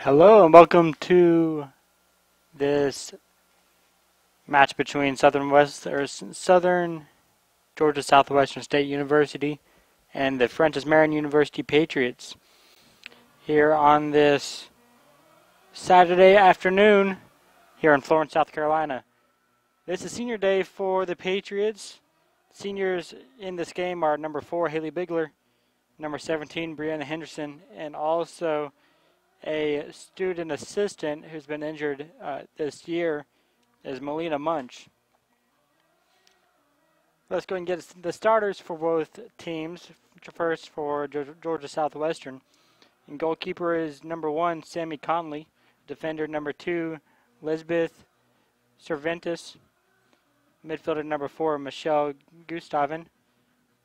Hello and welcome to this match between Southern Georgia Southwestern State University and the Francis Marion University Patriots here on this Saturday afternoon here in Florence, South Carolina. This is senior day for the Patriots. Seniors in this game are number 4 Haley Bigler, number 17 Brianna Henderson, and also a student assistant who's been injured this year is Melina Munch. Let's go and get the starters for both teams. First for Georgia Southwestern. And goalkeeper is number 1, Sammy Conley. Defender number 2, Lisbeth Cervantes. Midfielder number 4, Michelle Gustavin.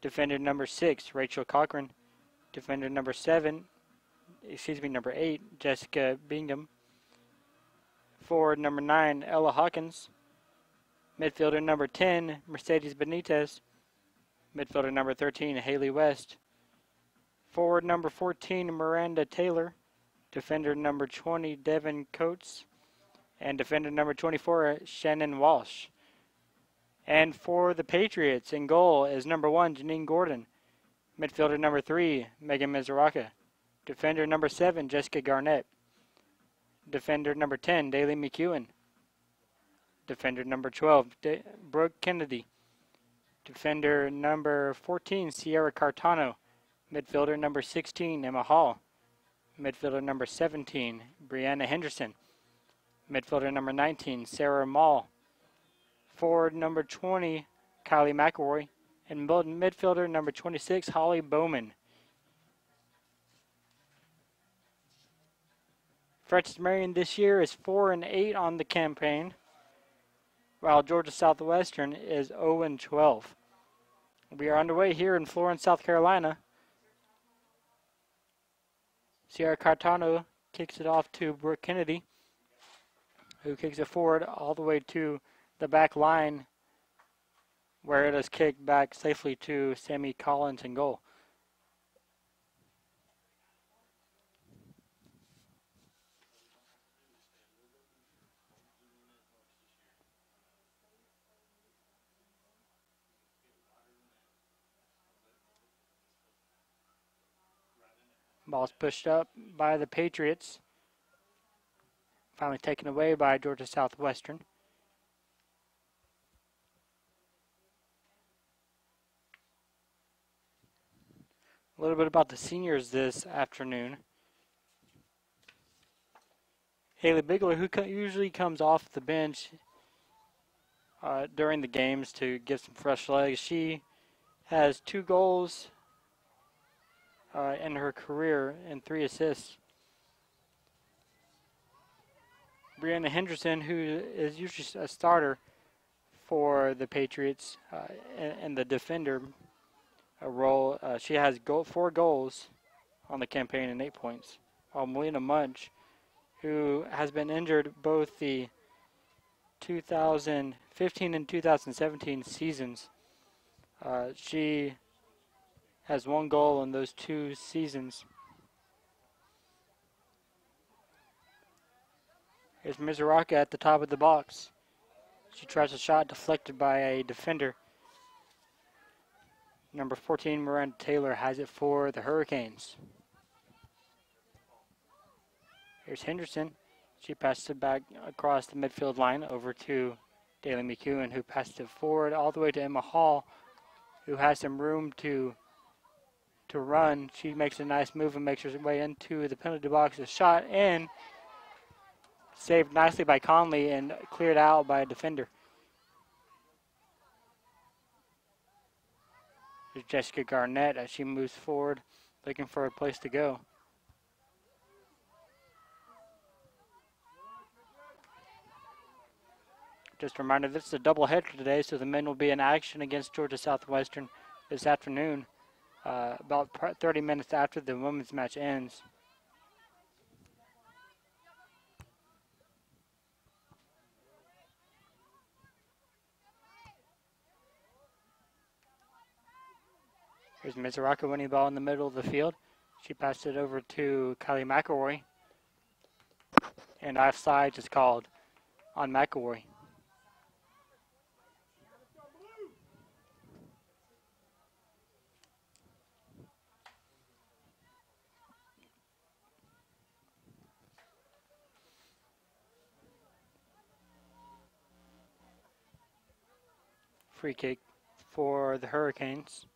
Defender number 6, Rachel Cochran. Defender number 8, Jessica Bingham. Forward number 9, Ella Hawkins. Midfielder number 10, Mercedes Benitez. Midfielder number 13, Haley West. Forward number 14, Miranda Taylor. Defender number 20, Devin Coates. And defender number 24, Shannon Walsh. And for the Patriots, in goal is number 1, Janine Gordon. Midfielder number 3, Megan Mizuraka. Defender number 7, Jessica Garnett. Defender number 10, Daly McEwen. Defender number 12, Brooke Kennedy. Defender number 14, Sierra Cartano. Midfielder number 16, Emma Hall. Midfielder number 17, Brianna Henderson. Midfielder number 19, Sarah Mall. Forward number 20, Kylie McElroy. And midfielder number 26, Holly Bowman. Francis Marion this year is 4-8 on the campaign, while Georgia Southwestern is 0-12. We are underway here in Florence, South Carolina. Sierra Cartano kicks it off to Brooke Kennedy, who kicks it forward all the way to the back line, where it is kicked back safely to Sammy Collins in goal. Ball's pushed up by the Patriots. Finally taken away by Georgia Southwestern. A little bit about the seniors this afternoon. Haley Bigler, who usually comes off the bench during the games to give some fresh legs, she has 2 goals in her career and 3 assists. Brianna Henderson, who is usually a starter for the Patriots and the defender role, she has 4 goals on the campaign and 8 points. While Melina Munch, who has been injured both the 2015 and 2017 seasons, she has 1 goal in those 2 seasons. Here's Mizuraka at the top of the box. She tries a shot deflected by a defender. Number 14, Miranda Taylor, has it for the Hurricanes. Here's Henderson. She passes it back across the midfield line over to Daly McEwen, who passes it forward all the way to Emma Hall, who has some room to run. She makes a nice move and makes her way into the penalty box. A shot in, saved nicely by Conley and cleared out by a defender. There's Jessica Garnett as she moves forward, looking for a place to go. Just a reminder, this is a doubleheader today, so the men will be in action against Georgia Southwestern this afternoon, about 30 minutes after the women's match ends. Here's Mizuraka winning the ball in the middle of the field. She passed it over to Kylie McElroy. And offside is called on McElroy. Free kick for the Hurricanes.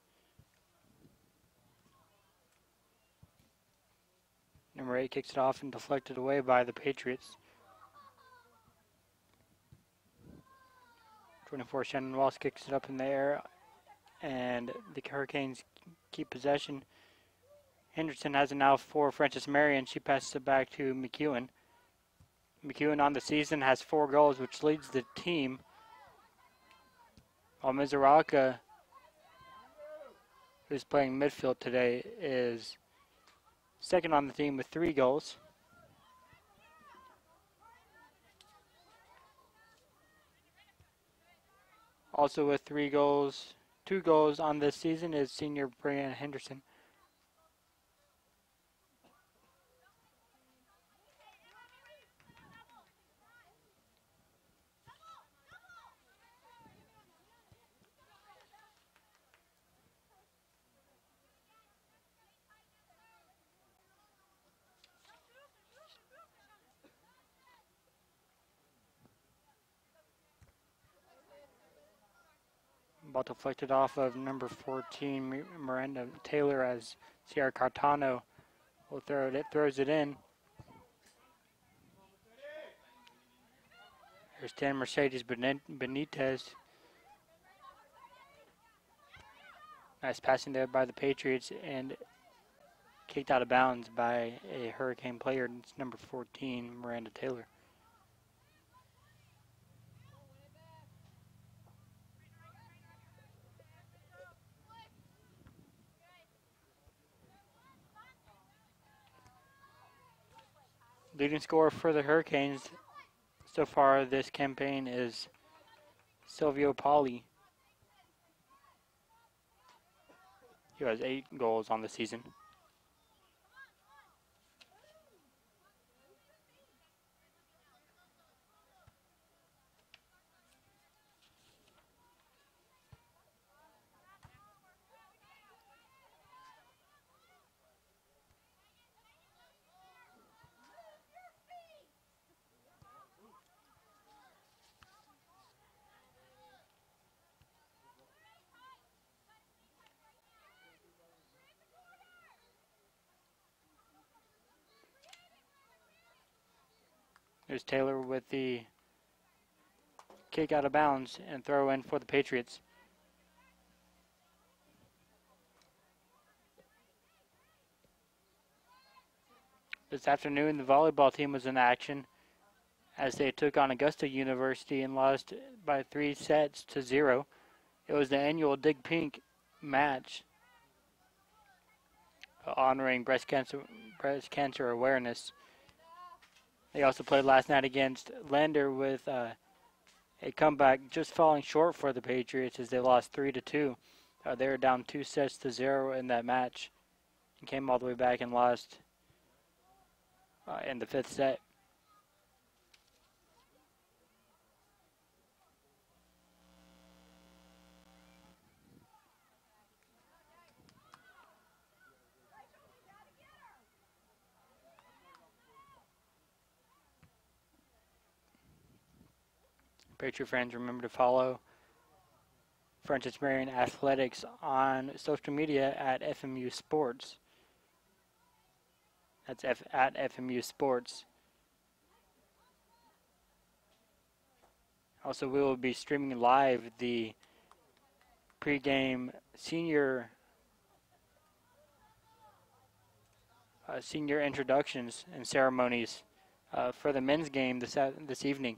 Number 8 kicks it off and deflected away by the Patriots. 24 Shannon Walsh kicks it up in the air, and the Hurricanes keep possession. Henderson has it now for Francis Marion. She passes it back to McEwen. McEwen on the season has 4 goals, which leads the team. While Mizuraka, who's playing midfield today, is second on the team with 3 goals. Also with 2 goals on this season is senior Brianna Henderson. Ball deflected off of number 14, Miranda Taylor, as Sierra Cartano will throws it in. There's 10 Mercedes Benitez. Nice passing there by the Patriots and kicked out of bounds by a Hurricane player. It's number 14, Miranda Taylor. Leading scorer for the Hurricanes so far this campaign is Silvio Pauly. He has 8 goals on the season. There's Taylor with the kick out of bounds and throw in for the Patriots. This afternoon, the volleyball team was in action as they took on Augusta University and lost by 3-0. It was the annual Dig Pink match honoring breast cancer awareness. They also played last night against Lander with a comeback just falling short for the Patriots as they lost 3-2. They were down 2-0 in that match and came all the way back and lost in the 5th set. Patriot fans, remember to follow Francis Marion Athletics on social media at FMU Sports. That's at FMU Sports. Also, we will be streaming live the pregame senior introductions and ceremonies for the men's game this evening.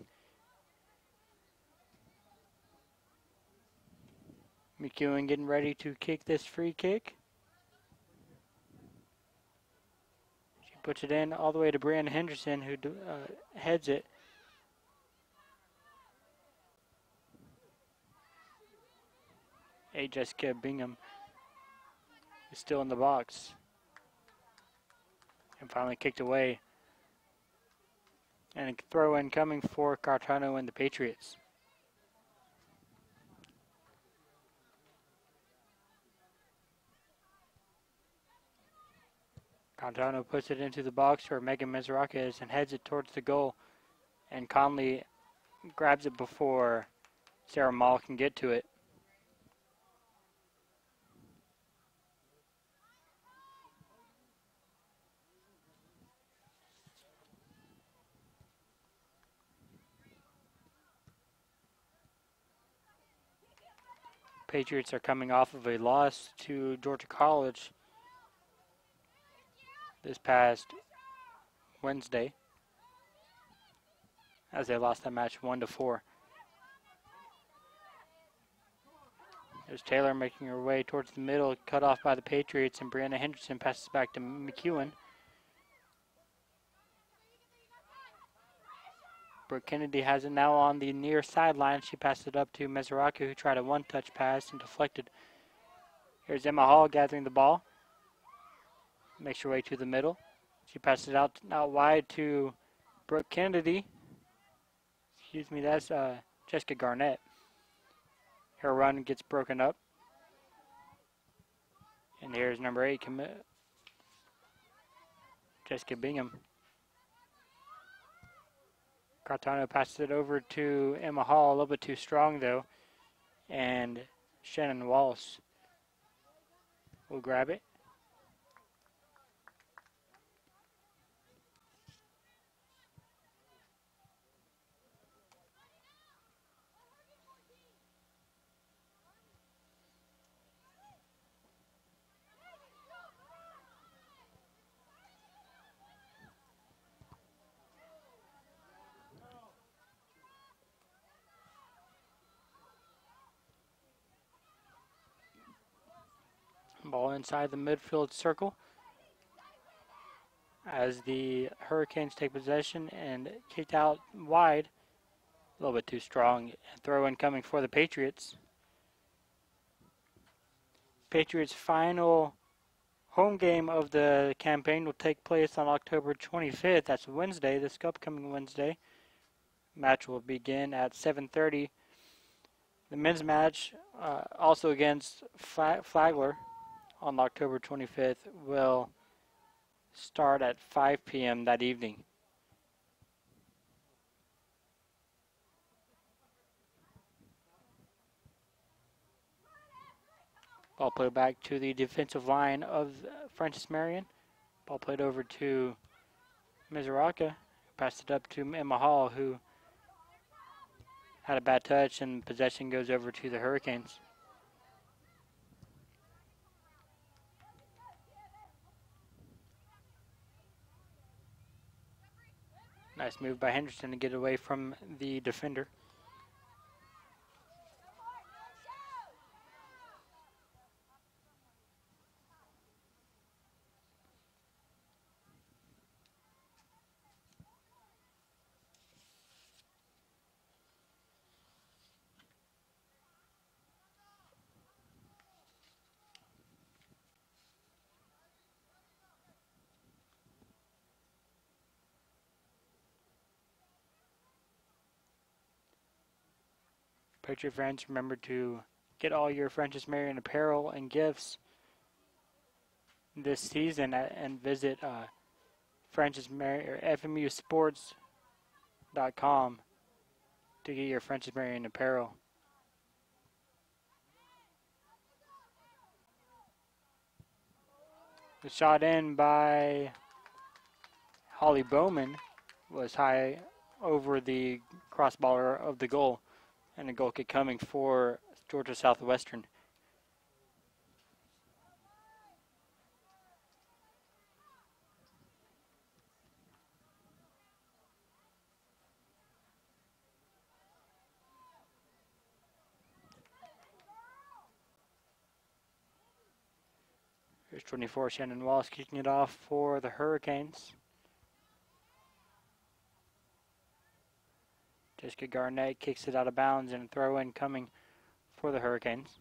McEwen getting ready to kick this free kick. She puts it in all the way to Brianna Henderson, who heads it. Jessica Bingham is still in the box. And finally kicked away. And a throw in coming for Cartano and the Patriots. Cartano puts it into the box where Megan Mizraka is and heads it towards the goal. And Conley grabs it before Sarah Mall can get to it. Patriots are coming off of a loss to Georgia College this past Wednesday, as they lost that match 1-4. There's Taylor making her way towards the middle, cut off by the Patriots, and Brianna Henderson passes back to McEwen. Brooke Kennedy has it now on the near sideline. She passes it up to Mizraka, who tried a one-touch pass and deflected. Here's Emma Hall gathering the ball. Makes her way to the middle. She passes it out wide to Brooke Kennedy. Excuse me, that's Jessica Garnett. Her run gets broken up. And here's number 8, Jessica Bingham. Cartano passes it over to Emma Hall, a little bit too strong though. And Shannon Walsh will grab it. Ball inside the midfield circle as the Hurricanes take possession and kicked out wide. A little bit too strong. Throw in coming for the Patriots. Patriots' final home game of the campaign will take place on October 25th. That's Wednesday, this upcoming Wednesday. Match will begin at 7:30. The men's match, also against Flagler on October 25th, will start at 5 p.m. that evening. Ball played back to the defensive line of Francis Marion. Ball played over to Mizraka. Passed it up to Emma Hall, who had a bad touch, and possession goes over to the Hurricanes. Nice move by Henderson to get away from the defender. Patriot fans, remember to get all your Francis Marion apparel and gifts this season and visit Francis Marion or FMUsports.com to get your Francis Marion apparel. The shot in by Holly Bowman was high over the crossbar of the goal, and a goal kick coming for Georgia Southwestern. Here's 24, Shannon Wallace kicking it off for the Hurricanes. Jessica Garnett kicks it out of bounds, and a throw in coming for the Hurricanes.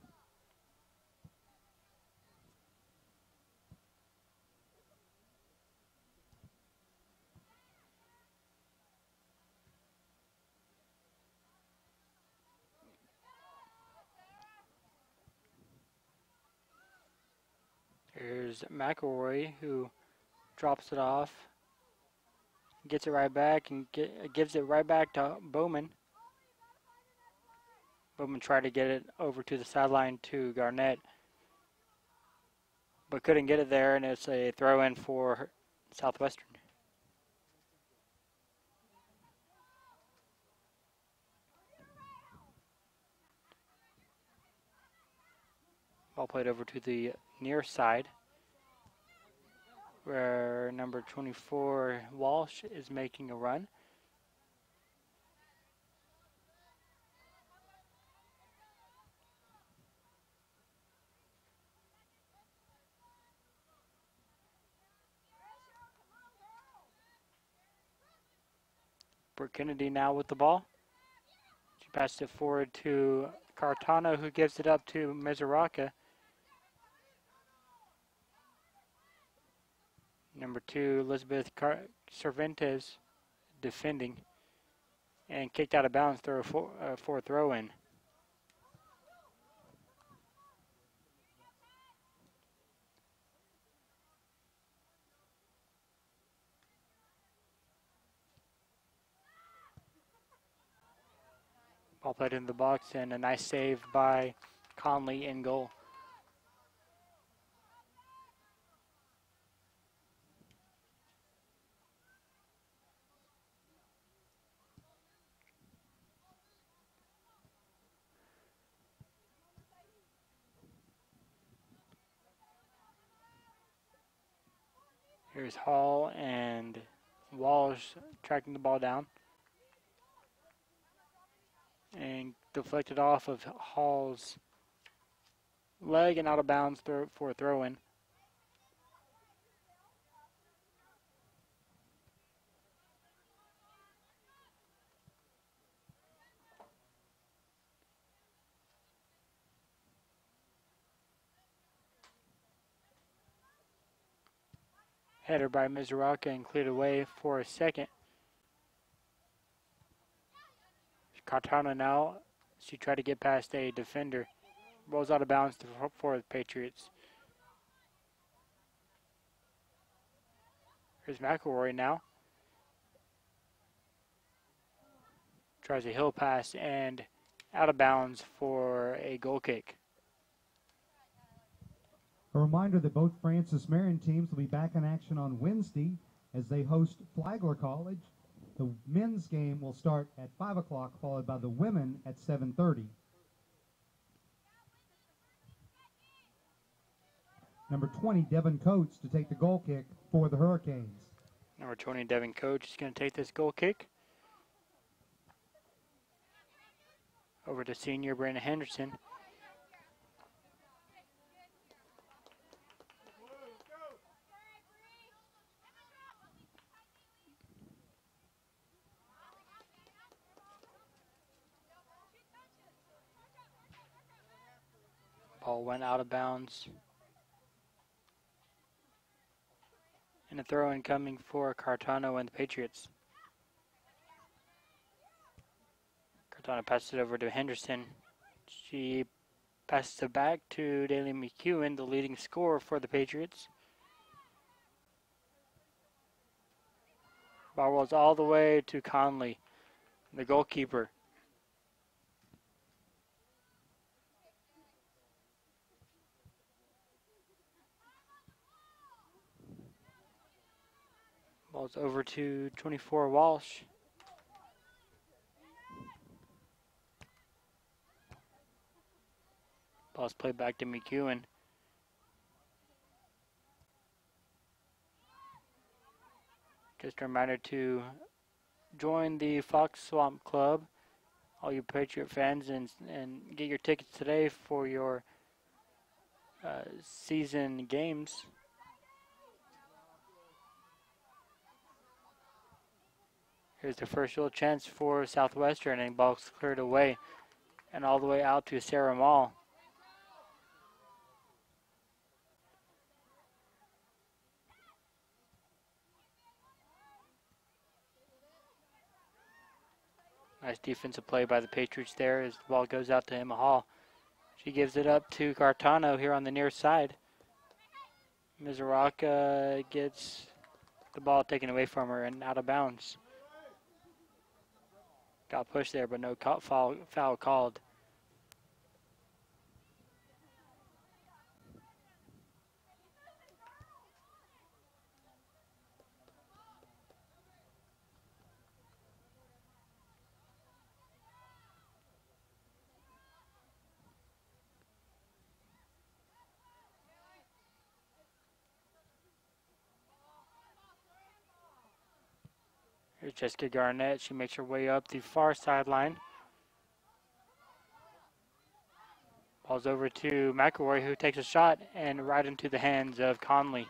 Here's McElroy, who drops it off, gets it right back, and gives it right back to Bowman. Bowman tried to get it over to the sideline to Garnett, but couldn't get it there, and it's a throw-in for Southwestern. Ball played over to the near side, where number 24, Walsh, is making a run. Brooke Kennedy now with the ball. She passed it forward to Cartano, who gives it up to Mizuraka. Number 2, Elizabeth Cervantes defending, and kicked out of bounds for a throw-in. Ball played in the box, and a nice save by Conley in goal. Here's Hall and Walsh tracking the ball down, and deflected off of Hall's leg and out of bounds for a throw-in. Header by Mizuraka and cleared away for a second. Cartano now, she tried to get past a defender. Rolls out of bounds for the Patriots. Here's McElroy now. Tries a hill pass and out of bounds for a goal kick. A reminder that both Francis Marion teams will be back in action on Wednesday as they host Flagler College. The men's game will start at 5 o'clock, followed by the women at 7:30. Number 20, Devin Coates, to take the goal kick for the Hurricanes. Number 20, Devin Coates, is going to take this goal kick. Over to senior Brandon Henderson. Ball went out of bounds. And a throw-in coming for Cartano and the Patriots. Cartano passes it over to Henderson. She passes it back to Daly McEwen, the leading scorer for the Patriots. Ball rolls all the way to Conley, the goalkeeper. Ball's over to 24, Walsh. Ball's played back to McEwen. Just a reminder to join the Fox Swamp Club, all you Patriot fans, and get your tickets today for your season games. Here's the first real chance for Southwestern, and ball's cleared away and all the way out to Sarah Mall. Nice defensive play by the Patriots there as the ball goes out to Emma Hall. She gives it up to Cartano here on the near side. Mizuraka gets the ball taken away from her and out of bounds. Got pushed there, but no foul called. Here's Jessica Garnett. She makes her way up the far sideline. Ball's over to McElroy, who takes a shot and right into the hands of Conley.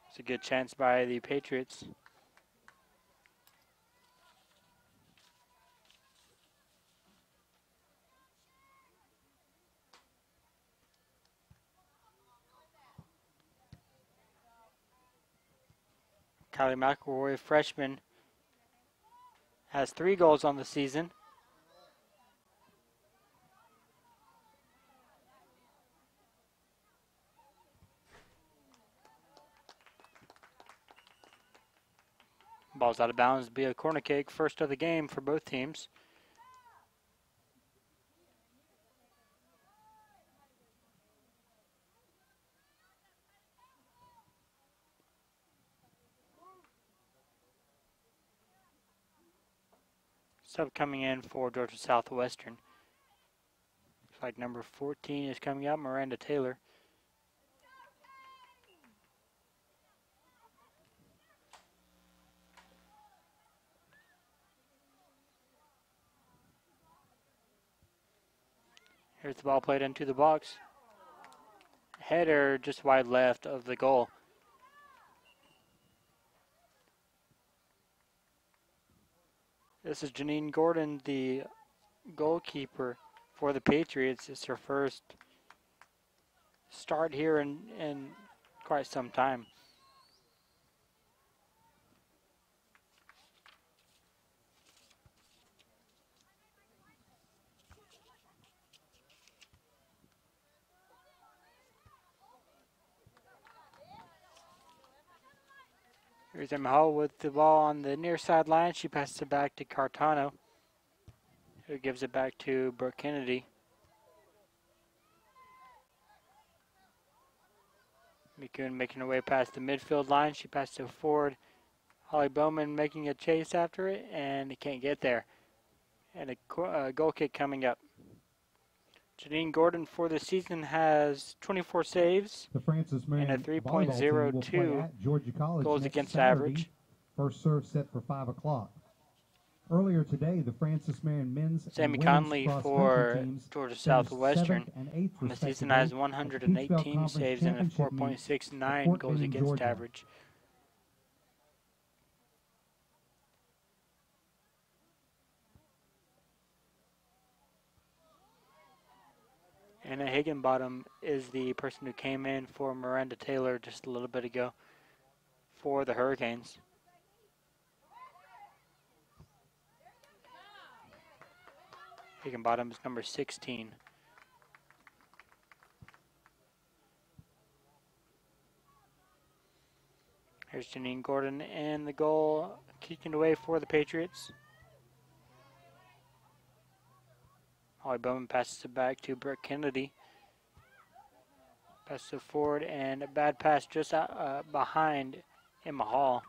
It's a good chance by the Patriots. Kylie McElroy, freshman, has 3 goals on the season. Ball's out of bounds. Be a corner kick, first of the game for both teams. Sub coming in for Georgia Southwestern. Looks like number 14 is coming out, Miranda Taylor. Here's the ball played into the box. Header just wide left of the goal. This is Janine Gordon, the goalkeeper for the Patriots. It's her first start here in quite some time. Here's Emma Hall with the ball on the near sideline. She passes it back to Cartano, who gives it back to Brooke Kennedy. McCune making her way past the midfield line. She passes it forward. Holly Bowman making a chase after it, and he can't get there. And a goal kick coming up. Janine Gordon for the season has 24 saves The Francis Marion and a volleyball team will play 3.02 at Georgia College goals next against Saturday. average. First serve set for 5 o'clock. Earlier today, the Francis Marion men's Sammy and women's Conley cross-country for teams Georgia finished Southwestern 7th and 8th on the season respectively has at the Peach Belt 118 Conference saves and a Championship meets at 4.69 Fort goals Benning, against Georgia. average. Anna Higginbottom is the person who came in for Miranda Taylor just a little bit ago for the Hurricanes. Higginbottom is number 16. Here's Janine Gordon and the goal, kicking away for the Patriots. Holly Bowman passes it back to Brooke Kennedy. Passes it forward, and a bad pass just out, behind Emma Hall.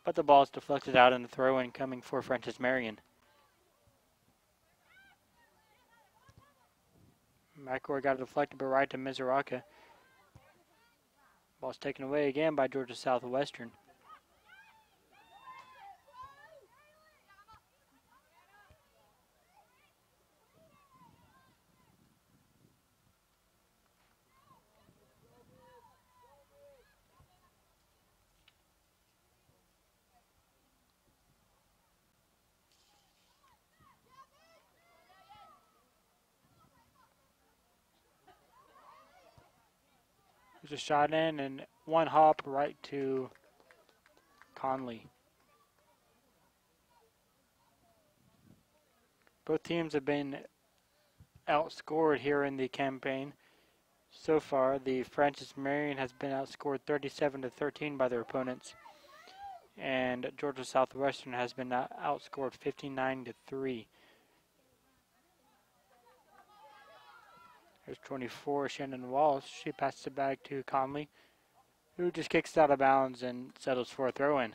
But the ball is deflected out and a throw-in coming for Francis Marion. McElroy got it deflected, but right to Mizuraka. Ball's taken away again by Georgia Southwestern. There's a shot in and one hop right to Conley. Both teams have been outscored here in the campaign. So far, the Francis Marion has been outscored 37-13 by their opponents, and Georgia Southwestern has been outscored 59-3. There's 24, Shannon Walsh. She passes it back to Conley, who just kicks it out of bounds and settles for a throw-in.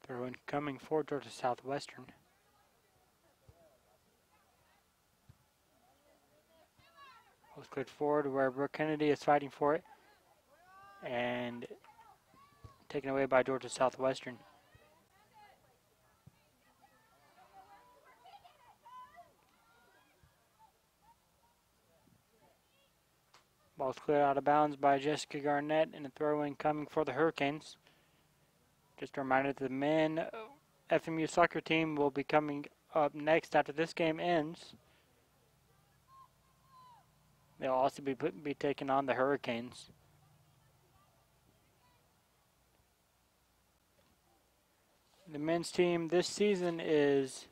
Throw-in coming for Georgia Southwestern. Ball's cleared forward where Brooke Kennedy is fighting for it, and taken away by Georgia Southwestern. Ball's cleared out of bounds by Jessica Garnett, and a throw-in coming for the Hurricanes. Just a reminder that the men FMU soccer team will be coming up next after this game ends. They'll also be taking on the Hurricanes. The men's team this season is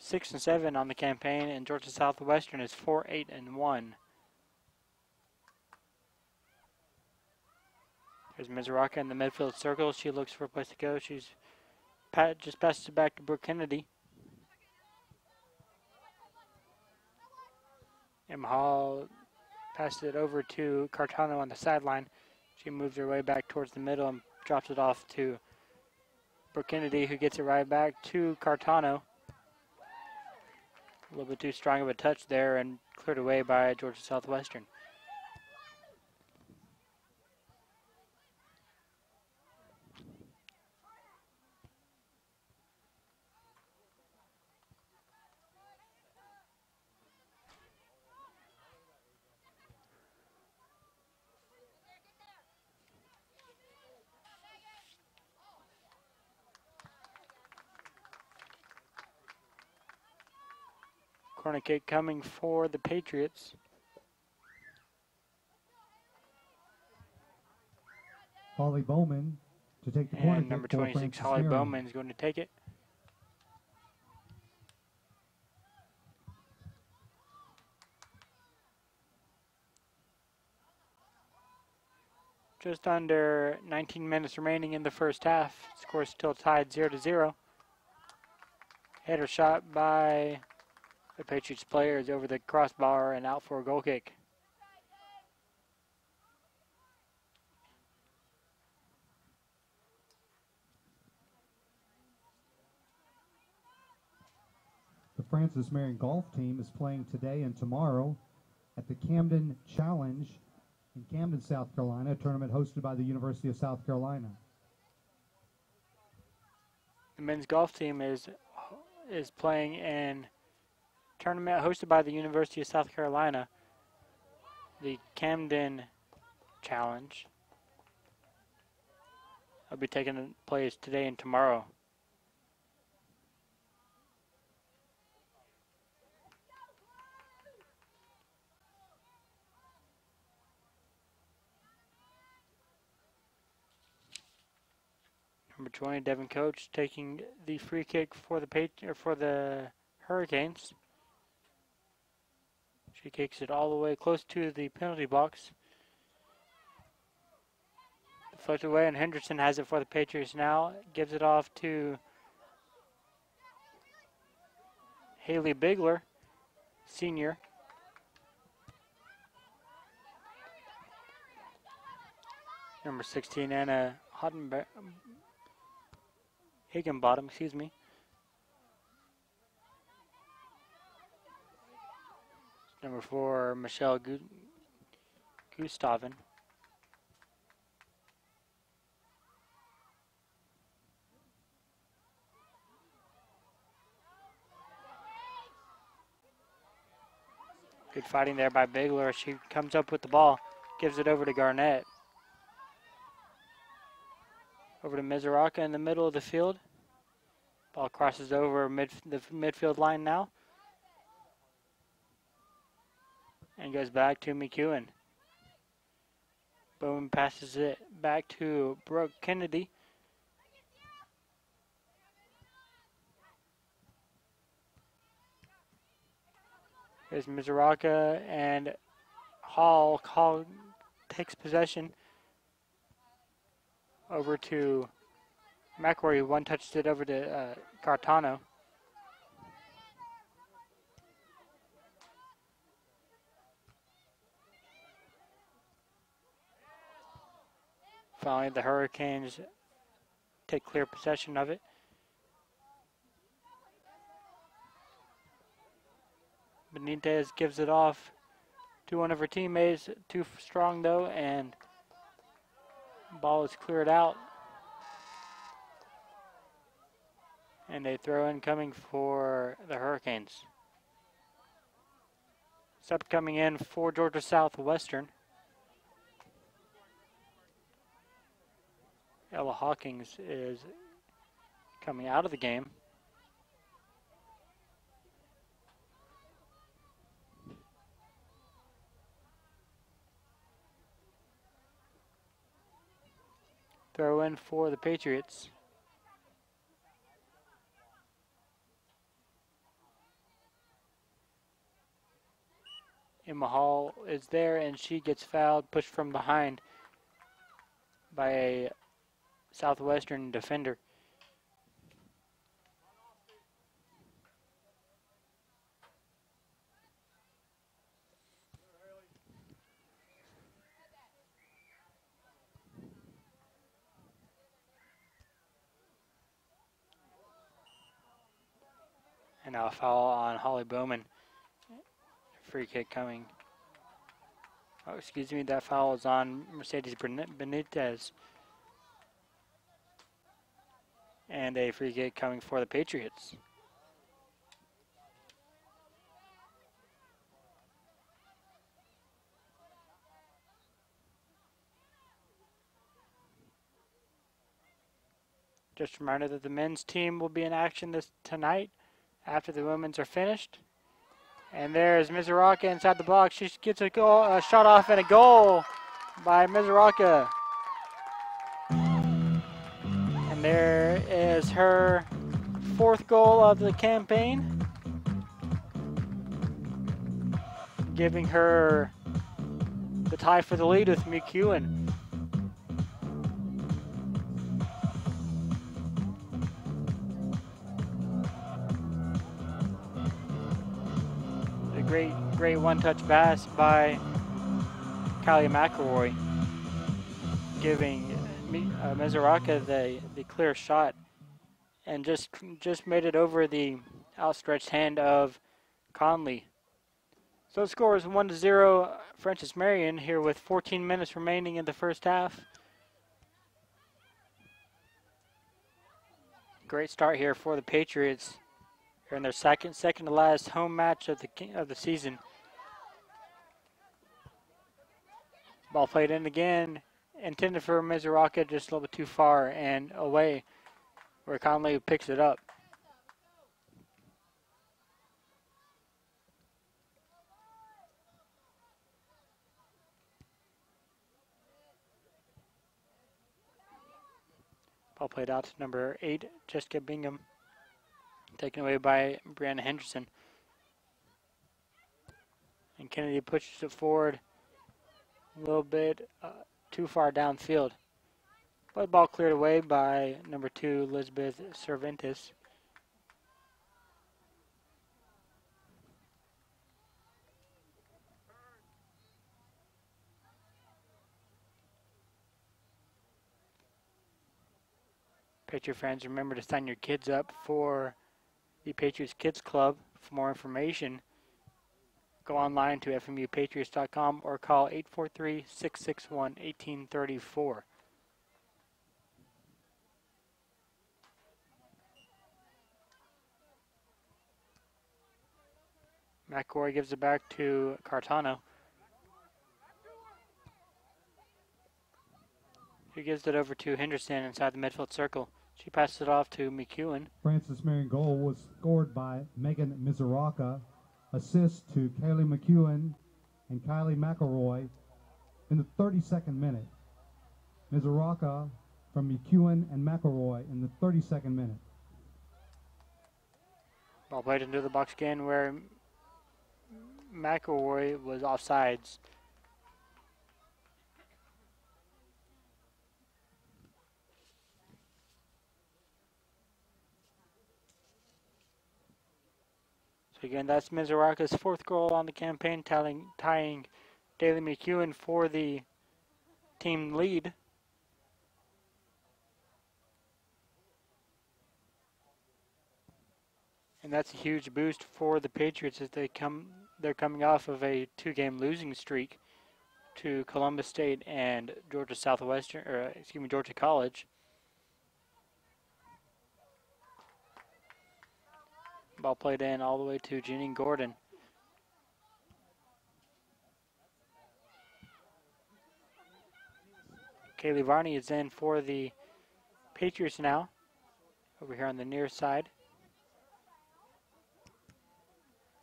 6-7 on the campaign, and Georgia Southwestern is 4-8-1. There's Mizuraka in the midfield circle. She looks for a place to go. She's just passes it back to Brooke Kennedy. Emma Hall passes it over to Cartano on the sideline. She moves her way back towards the middle and drops it off to Brooke Kennedy, who gets it right back to Cartano. A little bit too strong of a touch there and cleared away by Georgia Southwestern. Corner kick coming for the Patriots. Holly Bowman to take the corner And kick number for 26, Francis Holly Marion. Bowman, is going to take it. Just under 19 minutes remaining in the first half. Score still tied 0-0. Header shot by the Patriots players over the crossbar and out for a goal kick. The Francis Marion golf team is playing today and tomorrow at the Camden Challenge in Camden, South Carolina, a tournament hosted by the University of South Carolina. The men's golf team is playing in a tournament hosted by the University of South Carolina, the Camden Challenge. It'll be taking place today and tomorrow. Number 20, Devin Coach, taking the free kick for the Hurricanes. She kicks it all the way close to the penalty box. Deflected away, and Henderson has it for the Patriots now. Gives it off to Haley Bigler, senior. Number 16, Anna Higginbottom, excuse me. Number 4, Michelle Gustavin. Good fighting there by Bigler. She comes up with the ball, gives it over to Garnett. Over to Mizuraka in the middle of the field. Ball crosses over the midfield line now. And goes back to McEwen. Bowman passes it back to Brooke Kennedy. Here's Mizuraka, and Hall takes possession over to McElroy, who one-touched it over to Cartano. Finally, the Hurricanes take clear possession of it. Benitez gives it off to one of her teammates. Too strong, though, and ball is cleared out. And a throw-in coming for the Hurricanes. Sub coming in for Georgia Southwestern. Ella Hawkins is coming out of the game. Throw in for the Patriots. Emma Hall is there, and she gets fouled, pushed from behind by a Southwestern defender. And now a foul on Holly Bowman. Free kick coming. Oh, excuse me, that foul is on Mercedes Benitez. And a free kick coming for the Patriots. Just a reminder that the men's team will be in action tonight after the women's are finished. And there's Mizuraka inside the box. She gets a shot off and a goal by Mizuraka. And there is her fourth goal of the campaign, giving her the tie for the lead with McEwen. Great one-touch pass by Kylie McElroy, giving Mizuraka the clear shot, and just made it over the outstretched hand of Conley. So the score is 1-0 Francis Marion here with 14 minutes remaining in the first half. Great start here for the Patriots. They're in their second to last home match of the season. Ball played in again, intended for Mizuraka, just a little bit too far and away, where Conley picks it up. Ball played out to number 8, Jessica Bingham, taken away by Brianna Henderson. And Kennedy pushes it forward a little bit too far downfield. But the ball cleared away by number 2, Elizabeth Cervantes. Patriot fans, remember to sign your kids up for the Patriots Kids Club. For more information, go online to FMUPatriots.com or call 843-661-1834. McElroy gives it back to Cartano, who gives it over to Henderson inside the midfield circle. She passes it off to McEwen. Francis Marion goal was scored by Megan Mizuraka. Assist to Kaylee McEwen and Kylie McElroy in the 32nd minute. Mizuraka from McEwen and McElroy in the 32nd minute. Ball played into the box again where McElroy was offsides. So again, that's Mizuraka's 4th goal on the campaign, tying Daly McEwen for the team lead. And that's a huge boost for the Patriots as they're coming off of a 2-game losing streak to Columbus State and Georgia Georgia College. Ball played in all the way to Janine Gordon. Kaylee Varney is in for the Patriots now, over here on the near side.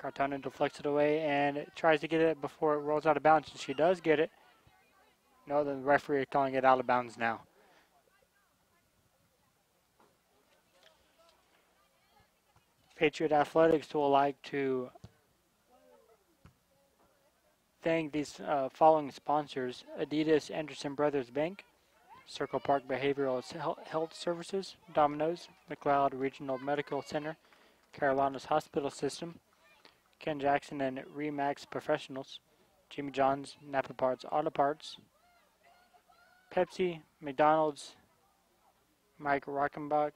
Cartano deflects it away and tries to get it before it rolls out of bounds, and she does get it. No, the referee is calling it out of bounds now. Patriot Athletics will like to thank these following sponsors: Adidas Anderson Brothers Bank, Circle Park Behavioral Health Services, Domino's, McLeod Regional Medical Center, Carolinas Hospital System, Ken Jackson and Remax Professionals, Jimmy John's, Napa Parts Auto Parts, Pepsi, McDonald's, Mike Rockenbach,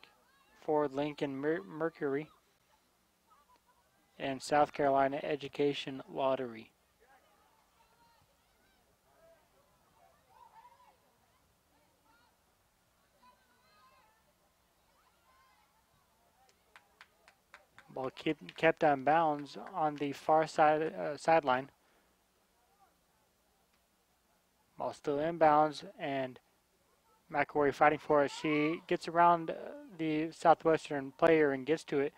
Ford Lincoln Mercury, and South Carolina Education Lottery. Ball kept on bounds on the far side sideline. Ball still inbounds, and McElroy fighting for it. She gets around the Southwestern player and gets to it.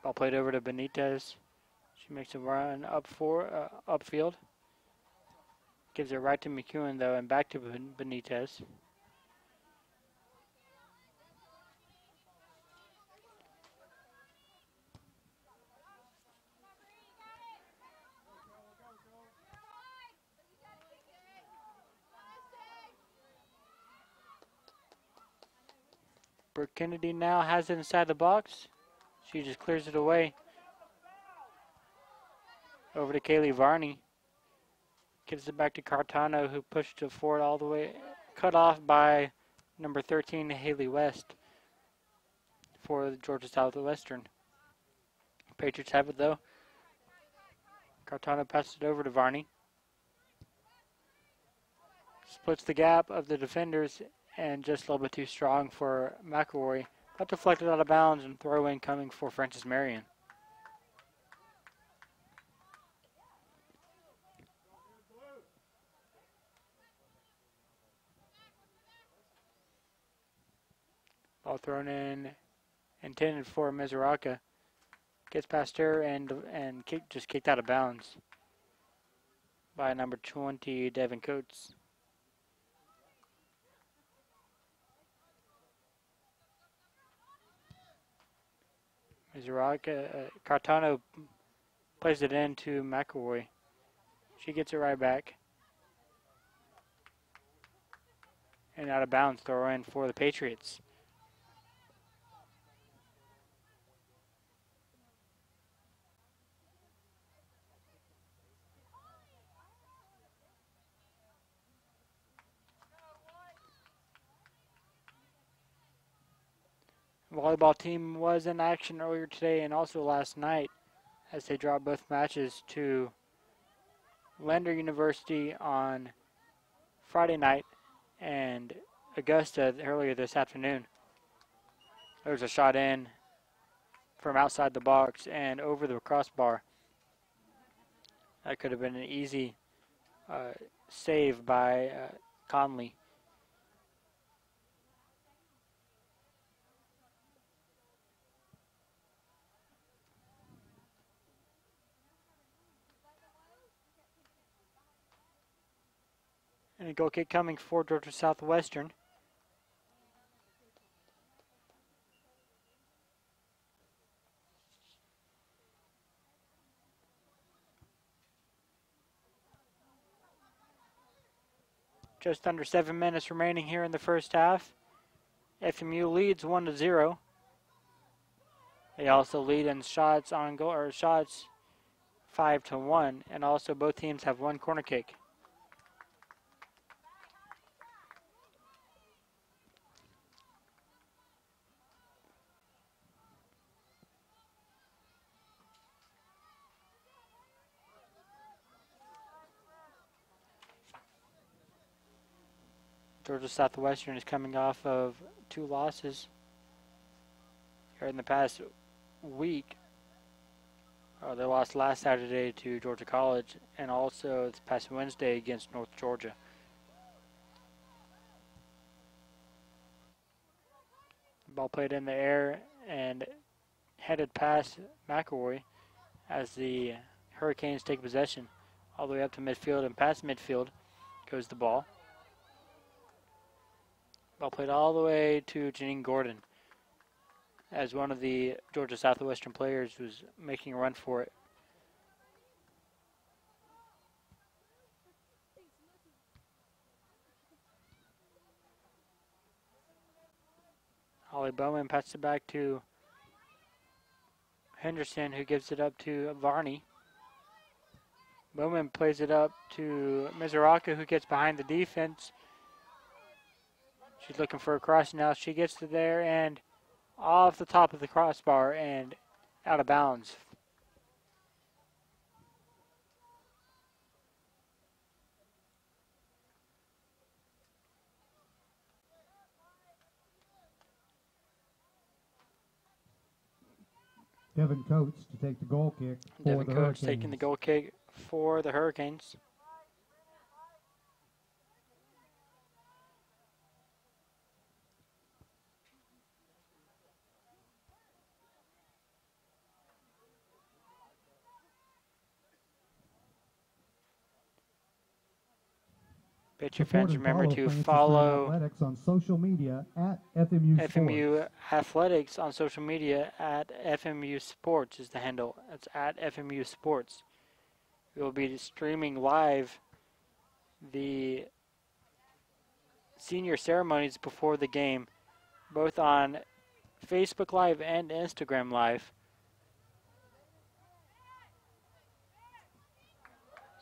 Ball played over to Benitez. She makes a run upfield. Gives it right to McEwen, though, and back to Benitez. Brooke Kennedy now has it inside the box. She just clears it away. Over to Kaylee Varney. Gives it back to Cartano, who pushed it forward all the way. Cut off by number 13, Haley West, for the Georgia Southwestern. Patriots have it, though. Cartano passes it over to Varney. Splits the gap of the defenders, and just a little bit too strong for McElroy. Got deflected out of bounds, and throw in coming for Francis Marion. Ball thrown in, intended for Mizuraka. Gets past her and just kicked out of bounds by number 20, Devin Coates. Mizuraka, Cartano plays it in to McElroy. She gets it right back. And out of bounds, throw in for the Patriots. Volleyball team was in action earlier today and also last night as they dropped both matches to Lander University on Friday night and Augusta earlier this afternoon. There was a shot in from outside the box and over the crossbar. That could have been an easy save by Conley. And a goal kick coming for Georgia Southwestern. Just under 7 minutes remaining here in the first half. FMU leads 1-0. They also lead in shots on goal, or shots 5-1, and also both teams have one corner kick. Georgia Southwestern is coming off of 2 losses here in the past week. They lost last Saturday to Georgia College and also this past Wednesday against North Georgia. Ball played in the air and headed past McElroy as the Hurricanes take possession. All the way up to midfield and past midfield goes the ball. Ball played all the way to Janine Gordon as one of the Georgia Southwestern players was making a run for it. Holly Bowman passes it back to Henderson, who gives it up to Varney. Bowman plays it up to Mizuraka, who gets behind the defense. She's looking for a cross now. She gets to there and off the top of the crossbar and out of bounds. Devin Coates to take the goal kick for Devin the Coates Hurricanes. taking the goal kick for the Hurricanes. Pitcher fans, remember to follow Athletics on social media at FMU Sports. FMU Athletics on social media at FMU Sports is the handle. That's at FMU Sports. We will be streaming live the senior ceremonies before the game, both on Facebook Live and Instagram Live.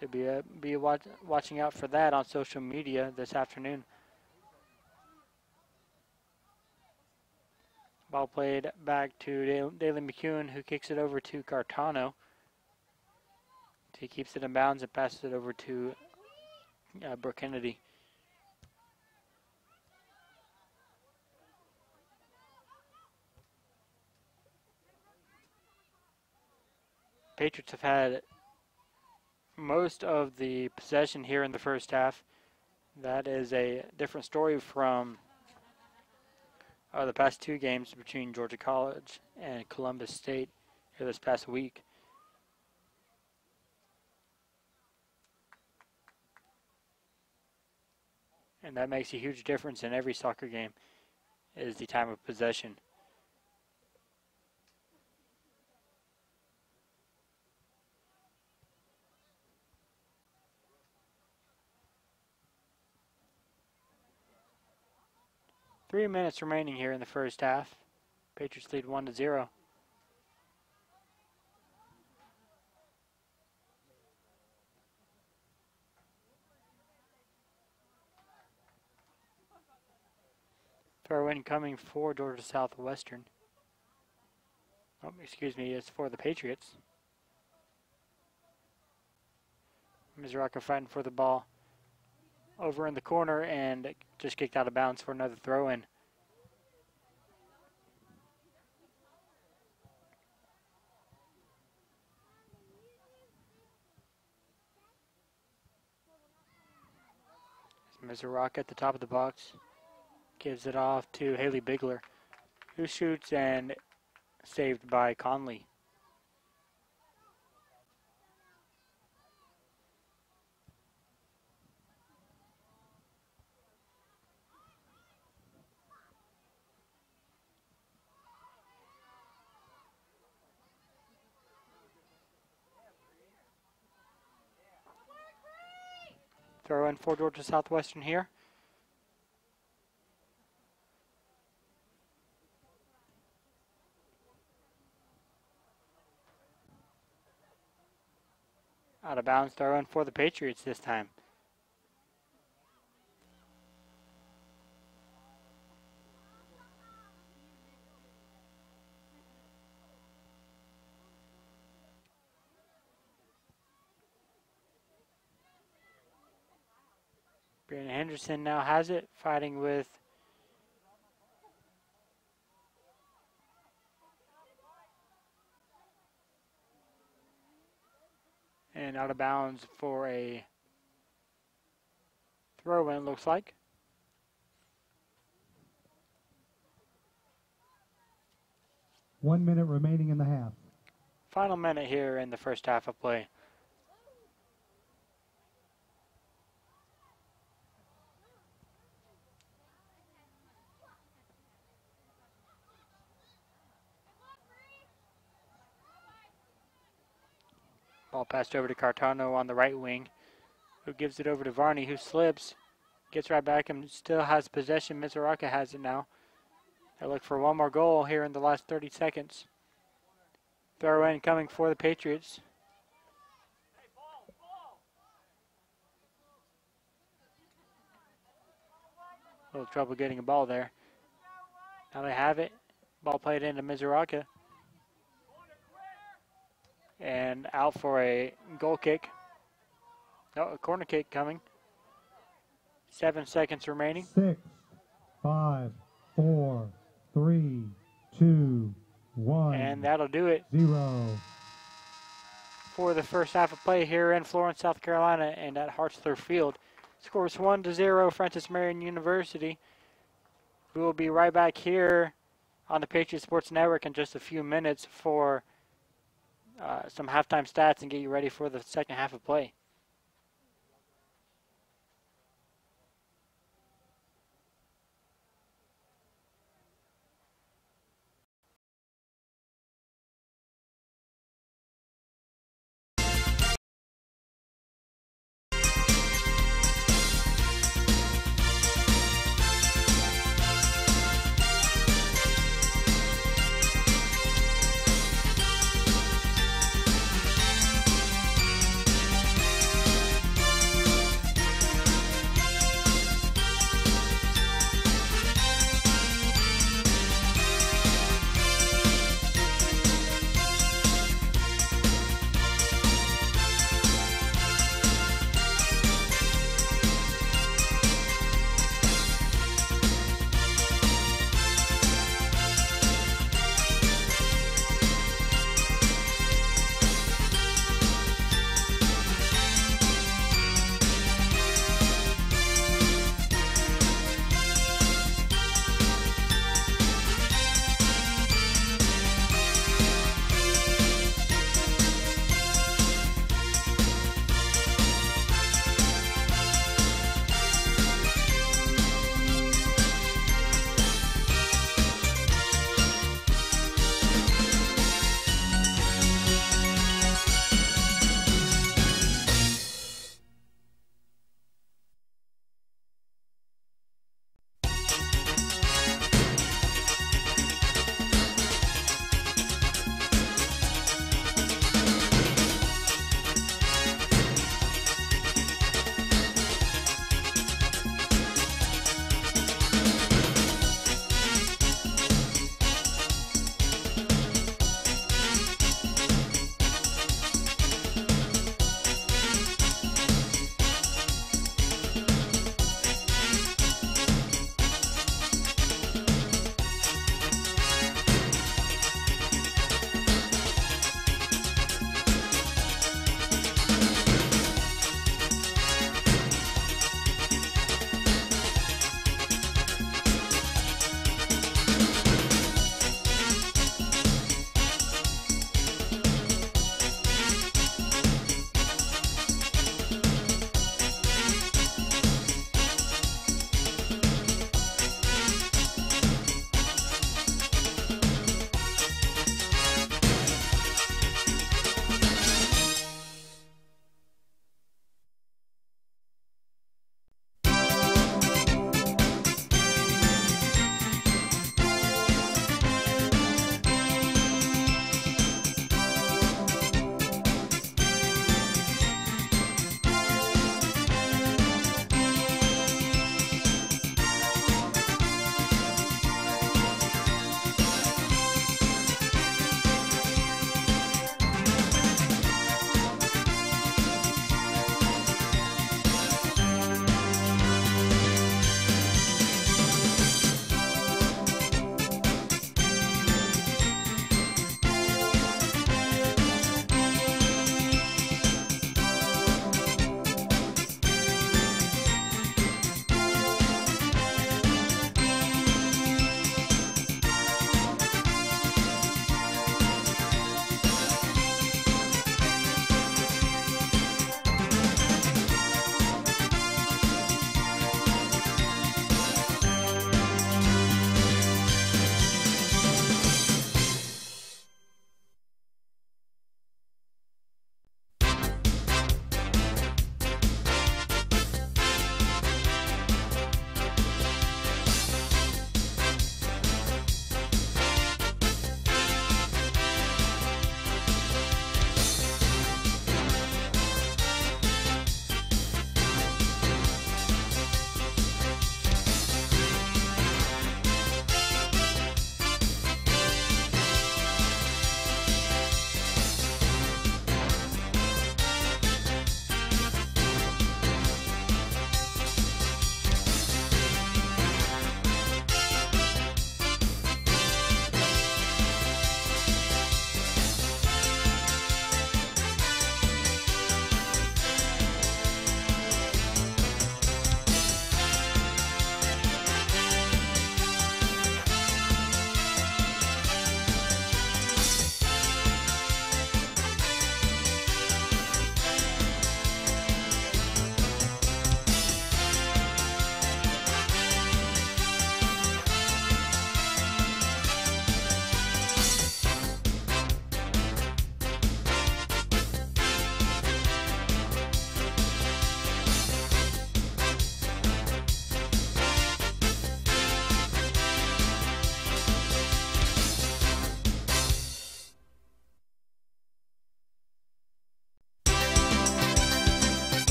So be watching out for that on social media this afternoon. Ball played back to Daly McEwen, who kicks it over to Cartano. He keeps it in bounds and passes it over to Brooke Kennedy. Patriots have had most of the possession here in the first half. That is a different story from the past 2 games between Georgia College and Columbus State here this past week. And that makes a huge difference in every soccer game, is the time of possession. Three minutes remaining here in the first half. Patriots lead 1-0. Throw in coming for Georgia Southwestern. Oh, excuse me, it's for the Patriots. Mizuraka fighting for the ball. over in the corner and just kicked out of bounds for another throw in. Mizuraka at the top of the box. Gives it off to Haley Bigler, who shoots and saved by Conley. Throw in for Georgia Southwestern here. Out of bounds, throw in for the Patriots this time. Brandon Henderson now has it, fighting with and out of bounds for a throw in, looks like. One minute remaining in the half. Final minute here in the first half of play. Ball passed over to Cartano on the right wing, who gives it over to Varney, who slips, gets right back and still has possession. Mizuraka has it now. They look for one more goal here in the last 30 seconds. Throw in coming for the Patriots. A little trouble getting a ball there. Now they have it. Ball played into Mizuraka. And out for a goal kick. No, a corner kick coming. 7 seconds remaining. 6, 5, 4, 3, 2, 1. And that'll do it 0. for the first half of play here in Florence, South Carolina, and at Hartzler Field. Scores 1-0 Francis Marion University. We will be right back here on the Patriot Sports Network in just a few minutes for some halftime stats and get you ready for the second half of play.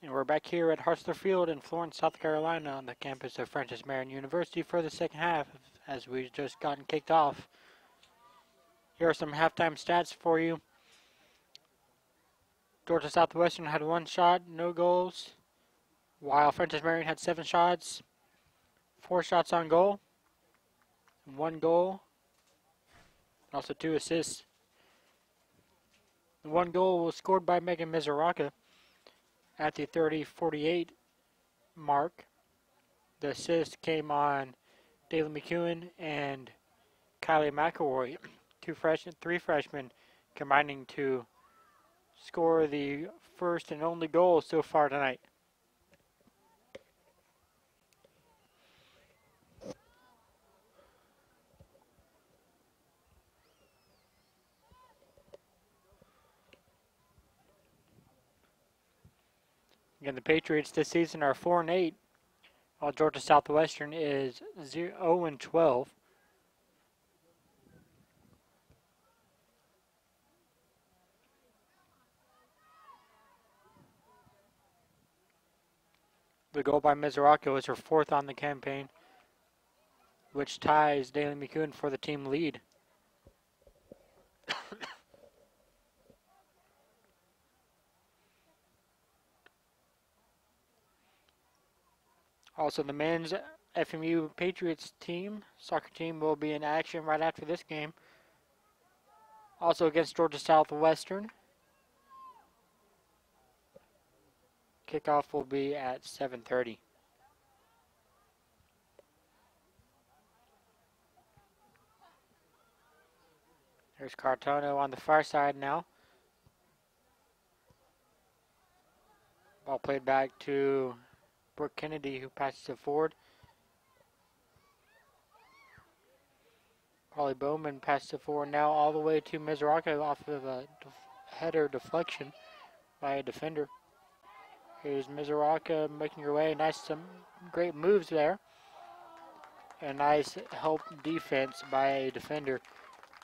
And we're back here at Hartzler Field in Florence, South Carolina on the campus of Francis Marion University for the second half as we've just gotten kicked off. Here are some halftime stats for you. Georgia Southwestern had 1 shot, no goals, while Francis Marion had 7 shots, 4 shots on goal, 1 goal, also 2 assists. The 1 goal was scored by Megan Mizuraka at the 30-48 mark. The assist came on Daly McEwen and Kylie McElroy, 3 freshmen combining to score the first and only goal so far tonight. Again, the Patriots this season are 4-8, while Georgia Southwestern is 0-12. The goal by Mizuraka was her 4th on the campaign, which ties Daly McEwen for the team lead. Also, the men's FMU Patriots team, soccer team, will be in action right after this game. Also against Georgia Southwestern. Kickoff will be at 7:30. There's Cartono on the far side now. Ball played back to Brooke Kennedy, who passes it forward. Holly Bowman passes it forward now all the way to Mizuraka off of a header deflection by a defender. Here's Mizuraka making her way. Some great moves there. A nice help defense by a defender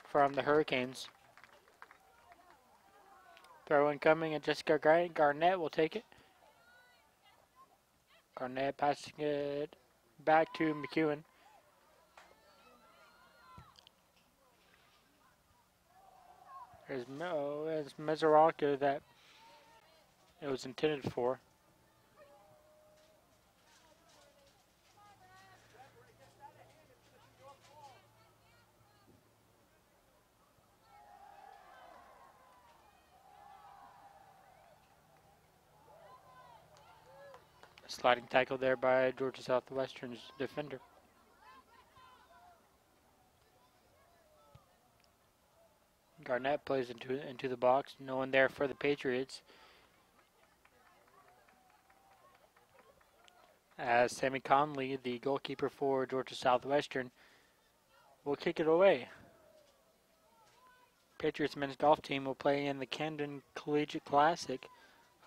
from the Hurricanes. Throw incoming, and Jessica Garnett will take it. Garnett passing it back to McEwen. There's Mizuraka that it was intended for. Sliding tackle there by Georgia Southwestern's defender. Garnett plays into the box. No one there for the Patriots. As Sammy Conley, the goalkeeper for Georgia Southwestern, will kick it away. Patriots men's golf team will play in the Camden Collegiate Classic,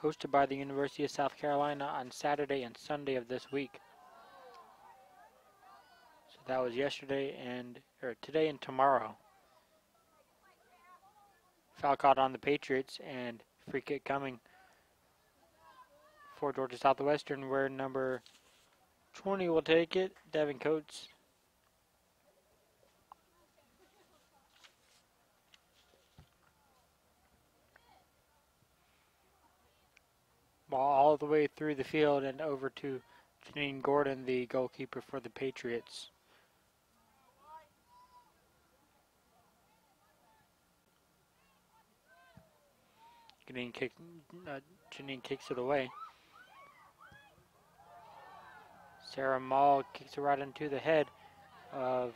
hosted by the University of South Carolina on Saturday and Sunday of this week. So that was today and tomorrow. Foul caught on the Patriots and free kick coming for Georgia Southwestern, where number 20 will take it, Devin Coates. Ball all the way through the field and over to Janine Gordon, the goalkeeper for the Patriots. Janine kicks it away. Sarah Mall kicks it right into the head of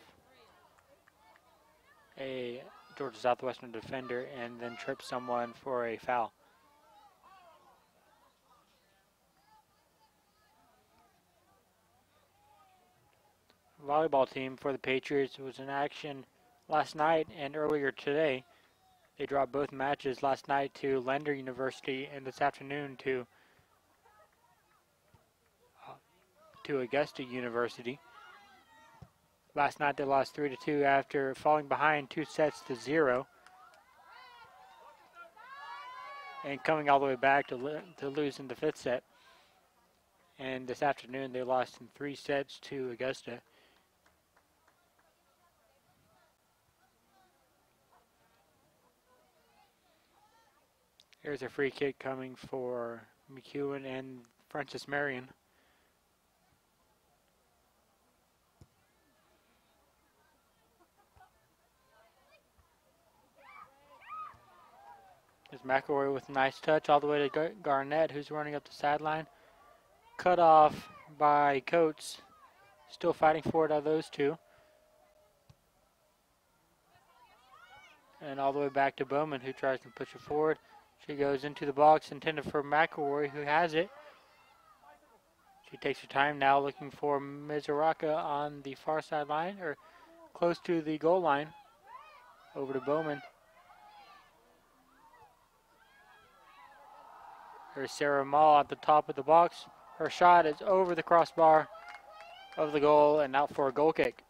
a Georgia Southwestern defender and then trips someone for a foul. Volleyball team for the Patriots was in action last night and earlier today. They dropped both matches last night to Lander University and this afternoon to Augusta University. Last night they lost 3-2 after falling behind 2-0 and coming all the way back to lose in the 5th set. And this afternoon they lost in 3 sets to Augusta. Here's a free kick coming for McEwen and Francis Marion. There's McElroy with a nice touch all the way to Garnett, who's running up the sideline. Cut off by Coates. Still fighting for it out of those two. And all the way back to Bowman, who tries to push it forward. She goes into the box intended for McElroy, who has it. She takes her time now looking for Mizuraka on the far sideline, or close to the goal line. Over to Bowman. There's Sarah Mall at the top of the box. Her shot is over the crossbar of the goal and out for a goal kick.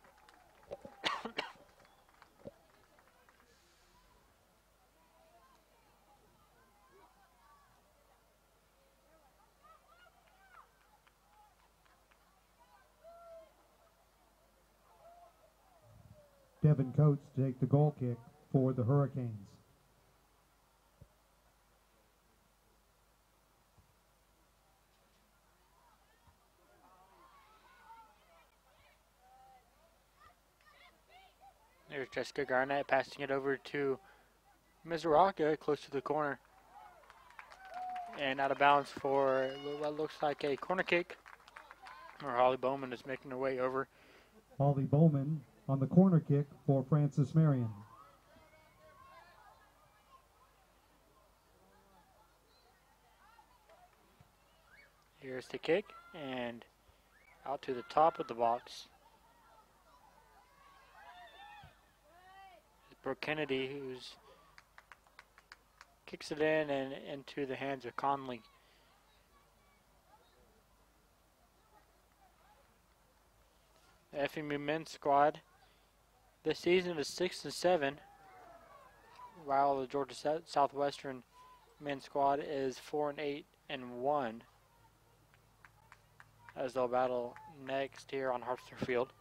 Devin Coates to take the goal kick for the Hurricanes. There's Jessica Garnett passing it over to Mizuraka close to the corner. And out of bounds for what looks like a corner kick. Or Holly Bowman is making her way over. Holly Bowman on the corner kick for Francis Marion. Here's the kick and out to the top of the box. Brooke Kennedy, who's kicks it in and into the hands of Conley. The FMU men's squad this season is 6-7, while the Georgia Southwestern men's squad is 4-8-1. As they'll battle next here on Harpster Field.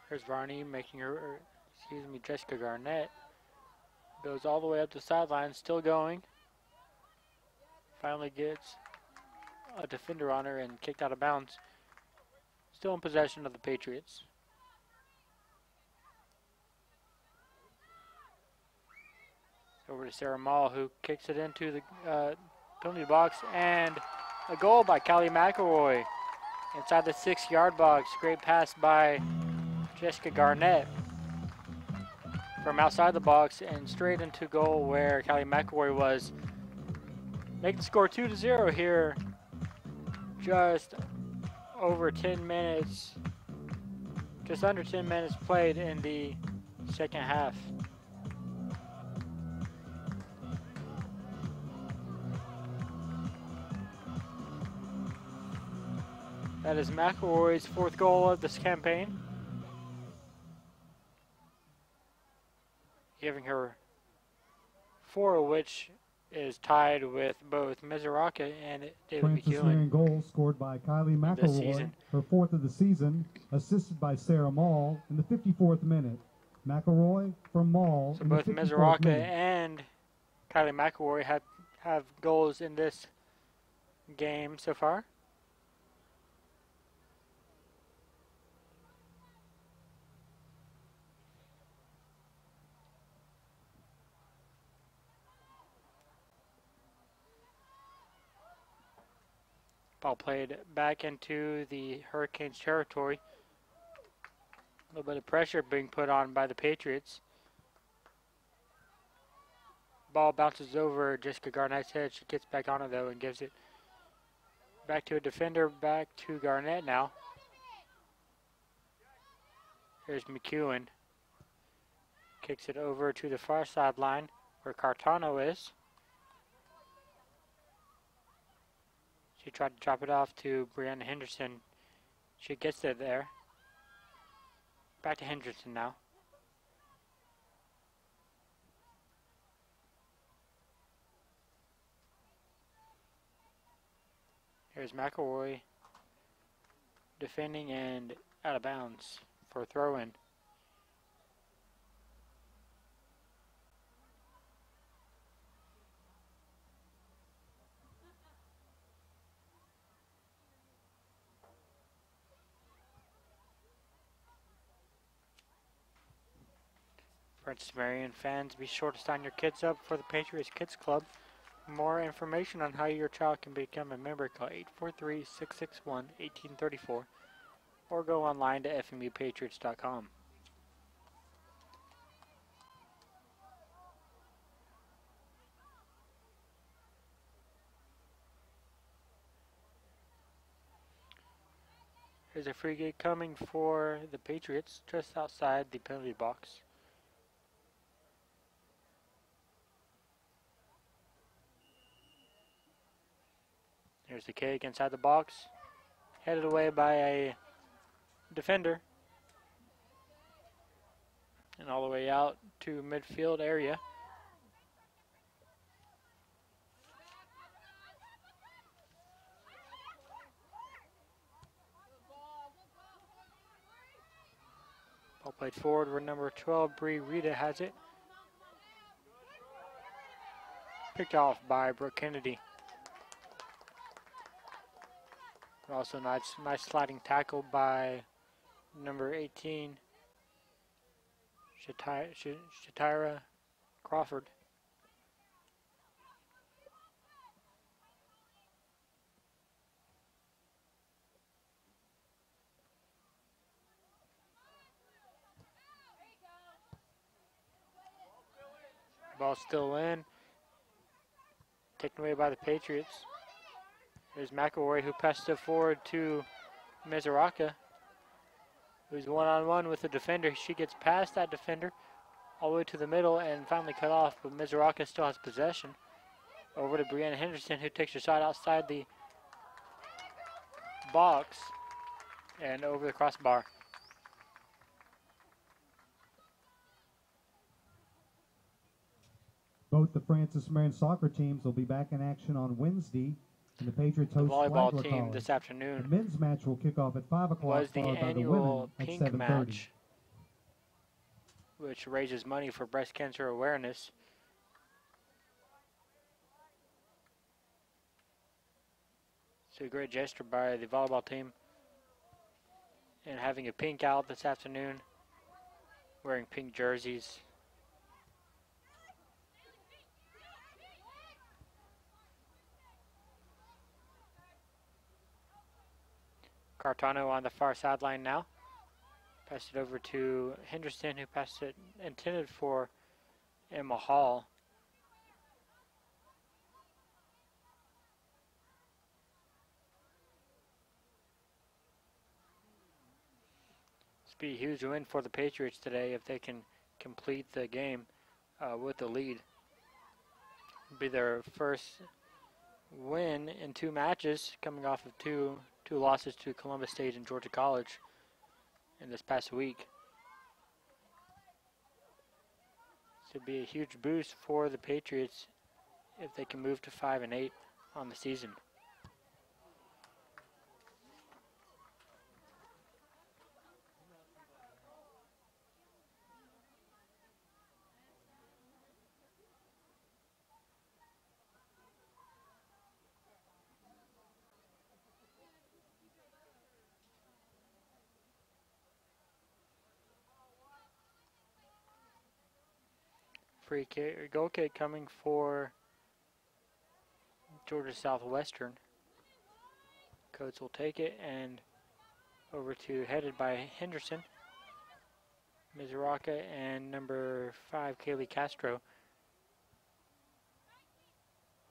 Here's Varney making her, Jessica Garnett. Goes all the way up the sideline, still going. Finally gets a defender on her and kicked out of bounds. Still in possession of the Patriots. Over to Sarah Mall, who kicks it into the penalty box, and a goal by Callie McElroy inside the 6-yard box. Great pass by Jessica Garnett from outside the box and straight into goal where Callie McElroy was. Make the score 2-0 here. Just over 10 minutes, just under 10 minutes played in the second half. That is McElroy's 4th goal of this campaign, giving her 4, which is tied with both Mizuraka and David Francis McEwen. Marion goal scored by Kylie McElroy, her 4th of the season, assisted by Sarah Mall in the 54th minute. McElroy from Mall. So in both the 54th Mizuraka minute. and Kylie McElroy have goals in this game so far. Ball played back into the Hurricanes territory. A little bit of pressure being put on by the Patriots. Ball bounces over Jessica Garnett's head. She gets back on it though and gives it back to a defender, back to Garnett now. Here's McEwen. Kicks it over to the far sideline where Cartano is. She tried to drop it off to Brianna Henderson. She gets it there. Back to Henderson now. Here's McElroy defending and out of bounds for a throw-in. Francis Marion fans, be sure to sign your kids up for the Patriots Kids Club. For more information on how your child can become a member, call 843-661-1834 or go online to FMUpatriots.com. There's a free kick coming for the Patriots just outside the penalty box. Here's the kick inside the box, headed away by a defender, and all the way out to midfield area. Ball played forward where number 12, Bree Rita, has it. Picked off by Brooke Kennedy. Also nice sliding tackle by number 18, Shatira Crawford. Ball still in. Taken away by the Patriots. There's McElroy who passed it forward to Mizuraka, who's one-on-one with the defender. She gets past that defender all the way to the middle and finally cut off, but Mizuraka still has possession. Over to Brianna Henderson, who takes her shot outside the box and over the crossbar. Both the Francis Marion soccer teams will be back in action on Wednesday. And the Patriots host The volleyball Flagler team College. this afternoon The men's match will kick off at 5 o'clock, was the followed by the annual women at pink 7:30. match, which raises money for breast cancer awareness. It's a great gesture by the volleyball team, and having a pink out this afternoon, wearing pink jerseys. Cartano on the far sideline now. Passed it over to Henderson, who passed it intended for Emma Hall. This will be a huge win for the Patriots today if they can complete the game with the lead. It'll be their first win in 2 matches, coming off of two losses to Columbus State and Georgia College in this past week. This would be a huge boost for the Patriots if they can move to 5-8 on the season. Free kick, goal kick coming for Georgia Southwestern. Coates will take it and over to, headed by Henderson, Mizuraka, and number 5, Kaylee Castro,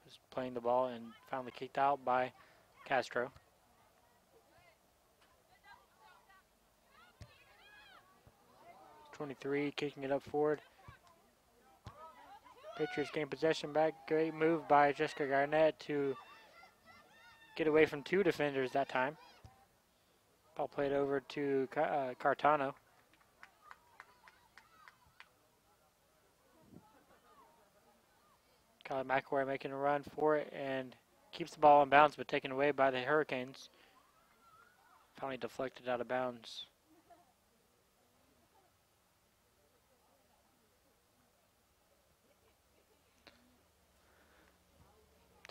was playing the ball and finally kicked out by Castro. .23 kicking it up forward. Patriots gain possession back. Great move by Jessica Garnett to get away from 2 defenders that time. Ball played over to Cartano. Kylie McElroy making a run for it and keeps the ball in bounds, but taken away by the Hurricanes. Finally deflected out of bounds.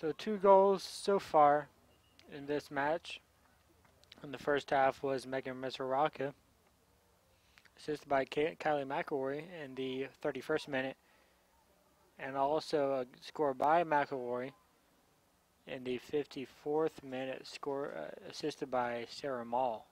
So 2 goals so far in this match. In the first half was Megan Mizuraka, assisted by Kylie McElroy in the 31st minute, and also a score by McElroy in the 54th minute, score assisted by Sarah Mall.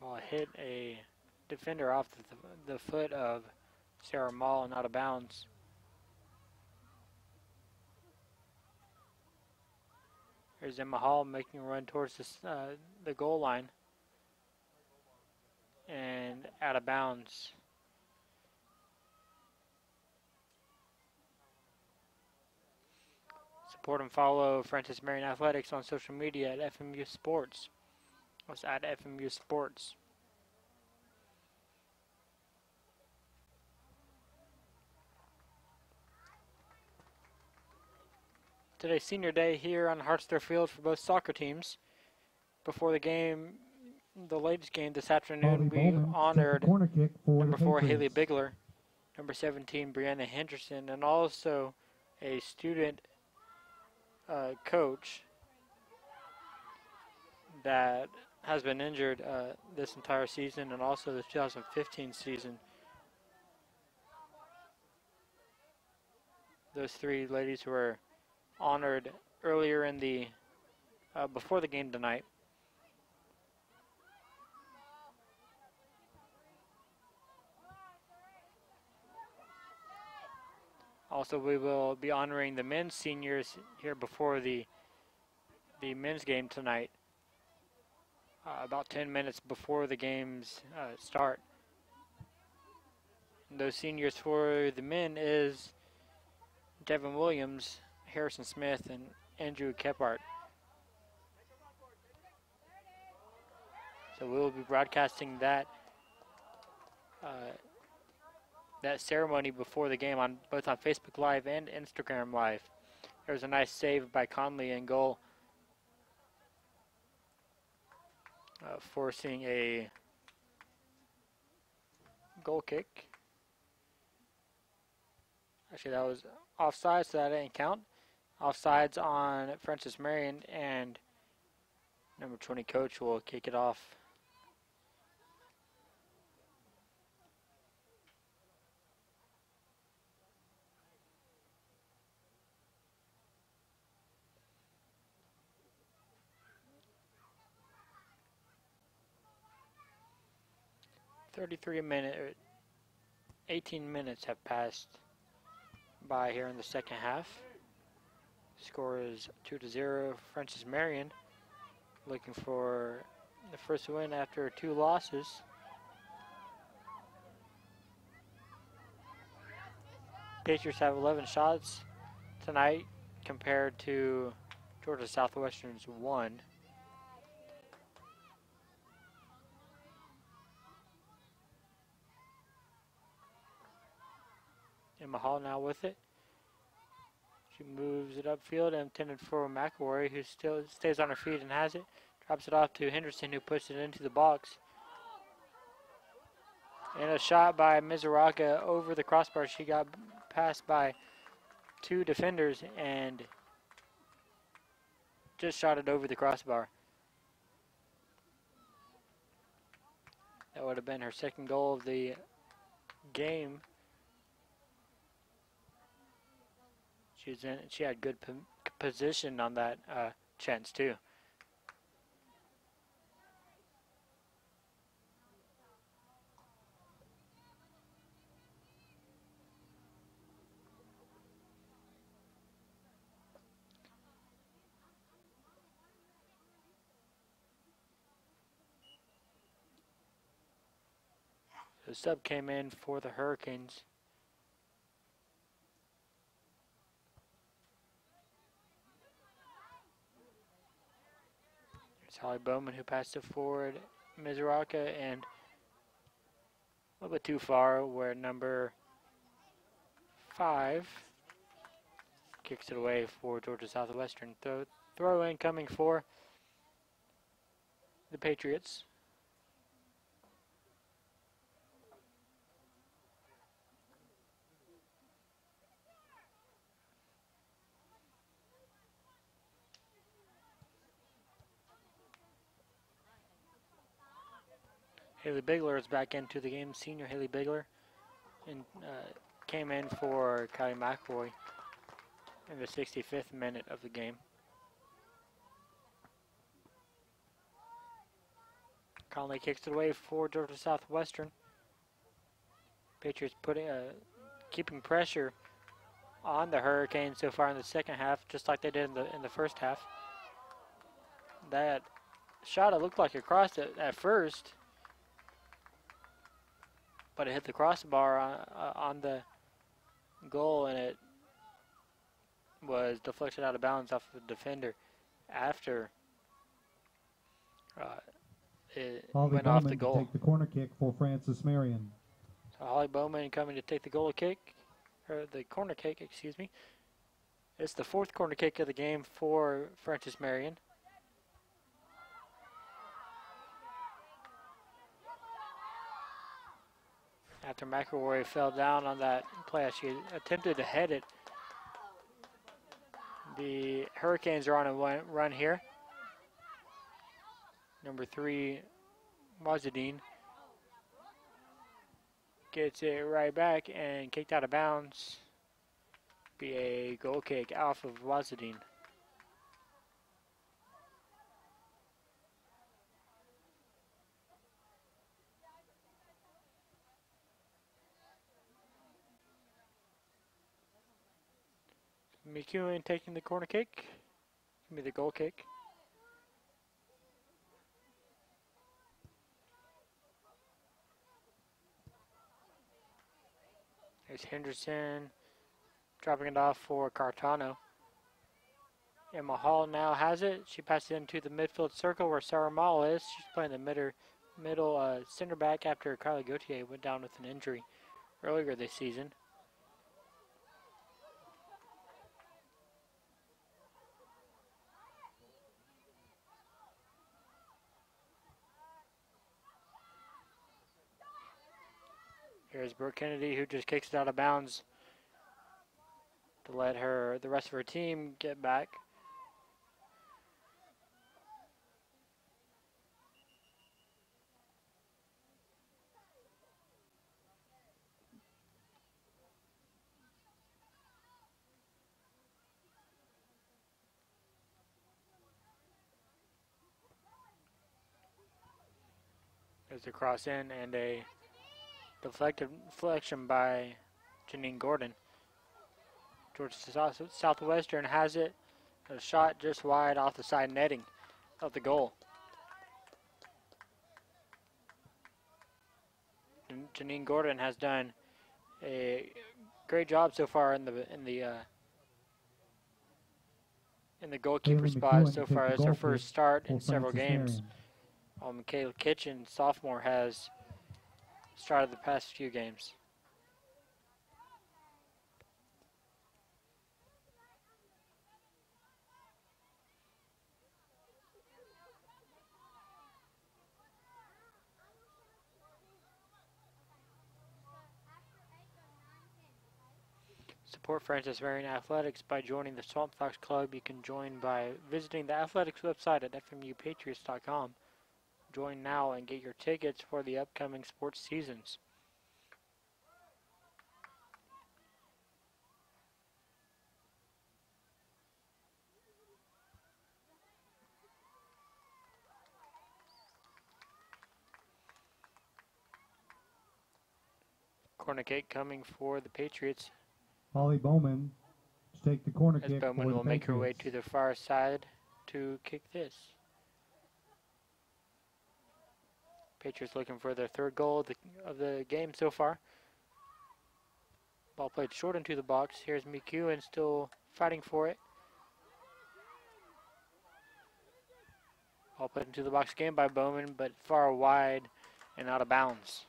Ball hit a defender off the foot of Sarah Mall and out of bounds. Here's Emma Hall making a run towards the goal line and out of bounds. Support and follow Francis Marion Athletics on social media at FMU Sports. That's at FMU Sports. Today's senior day here on Hartsdale Field for both soccer teams. Before the game, the latest game this afternoon, we honored number 4 Haley Bigler, number 17 Brianna Henderson, and also a student coach that has been injured this entire season and also the 2015 season. Those 3 ladies were honored earlier in the before the game tonight. Also, we will be honoring the men's seniors here before the men's game tonight, about 10 minutes before the games start. And those seniors for the men is Devin Williams, Harrison Smith, and Andrew Kephart. So we will be broadcasting that that ceremony before the game on both on Facebook Live and Instagram Live. There's a nice save by Conley in goal, forcing a goal kick. Actually, that was offside, so that didn't count. Offsides on Francis Marion, and number 20 coach will kick it off. or 18 minutes have passed by here in the second half. Score is 2-0. Francis Marion looking for the first win after 2 losses. Patriots have 11 shots tonight compared to Georgia Southwestern's 1. Emma Hall now with it. She moves it upfield and intended for McElroy, who still stays on her feet and has it. Drops it off to Henderson, who puts it into the box. And a shot by Mizuraka over the crossbar. She got passed by 2 defenders and just shot it over the crossbar. That would have been her second goal of the game. She had good position on that chance too. The sub came in for the Hurricanes. It's Holly Bowman who passed it forward. Mizuraka, and a little bit too far where number 5 kicks it away for Georgia Southwestern. Throw in coming for the Patriots. Haley Bigler is back into the game. Senior Haley Bigler and came in for Kylie McElroy in the 65th minute of the game. Conley kicks it away for Georgia Southwestern. Patriots keeping pressure on the Hurricanes so far in the second half, just like they did in the first half. That shot, it looked like it crossed it at first, but it hit the crossbar on the goal, and it was deflected out of bounds off the defender after it Holly went Bowman off the goal. To take the corner kick for Francis Marion. So Holly Bowman coming to take the goal kick, or the corner kick, excuse me. It's the 4th corner kick of the game for Francis Marion. After McElroy fell down on that play, she attempted to head it. The Hurricanes are on a run here. Number 3, Wazadine, gets it right back and kicked out of bounds. Be a goal kick off of Wazadine. McEwen taking the corner kick. Give me the goal kick. There's Henderson dropping it off for Cartano. Emma Hall now has it. She passes into the midfield circle where Sarah Mall is. She's playing the middle center back after Kylie Gauthier went down with an injury earlier this season. Here's Brooke Kennedy, who just kicks it out of bounds to let the rest of her team get back. There's a cross in and a deflection by Janine Gordon. Georgia Southwestern has it. A shot just wide off the side netting of the goal. Janine Gordon has done a great job so far in the goalkeeper spot so far. It's her first start in several games. Michaela Kitchen, sophomore, has started the past few games. Support Francis Marion Athletics by joining the Swamp Fox Club. You can join by visiting the athletics website at FMUpatriots.com. Join now and get your tickets for the upcoming sports seasons. Corner kick coming for the Patriots. Holly Bowman to take the corner kick. Bowman will make her way to the far side to kick this. Patriots looking for their third goal of the game so far. Ball played short into the box. Here's McEwen still fighting for it. Ball played into the box again by Bowman, but far wide and out of bounds.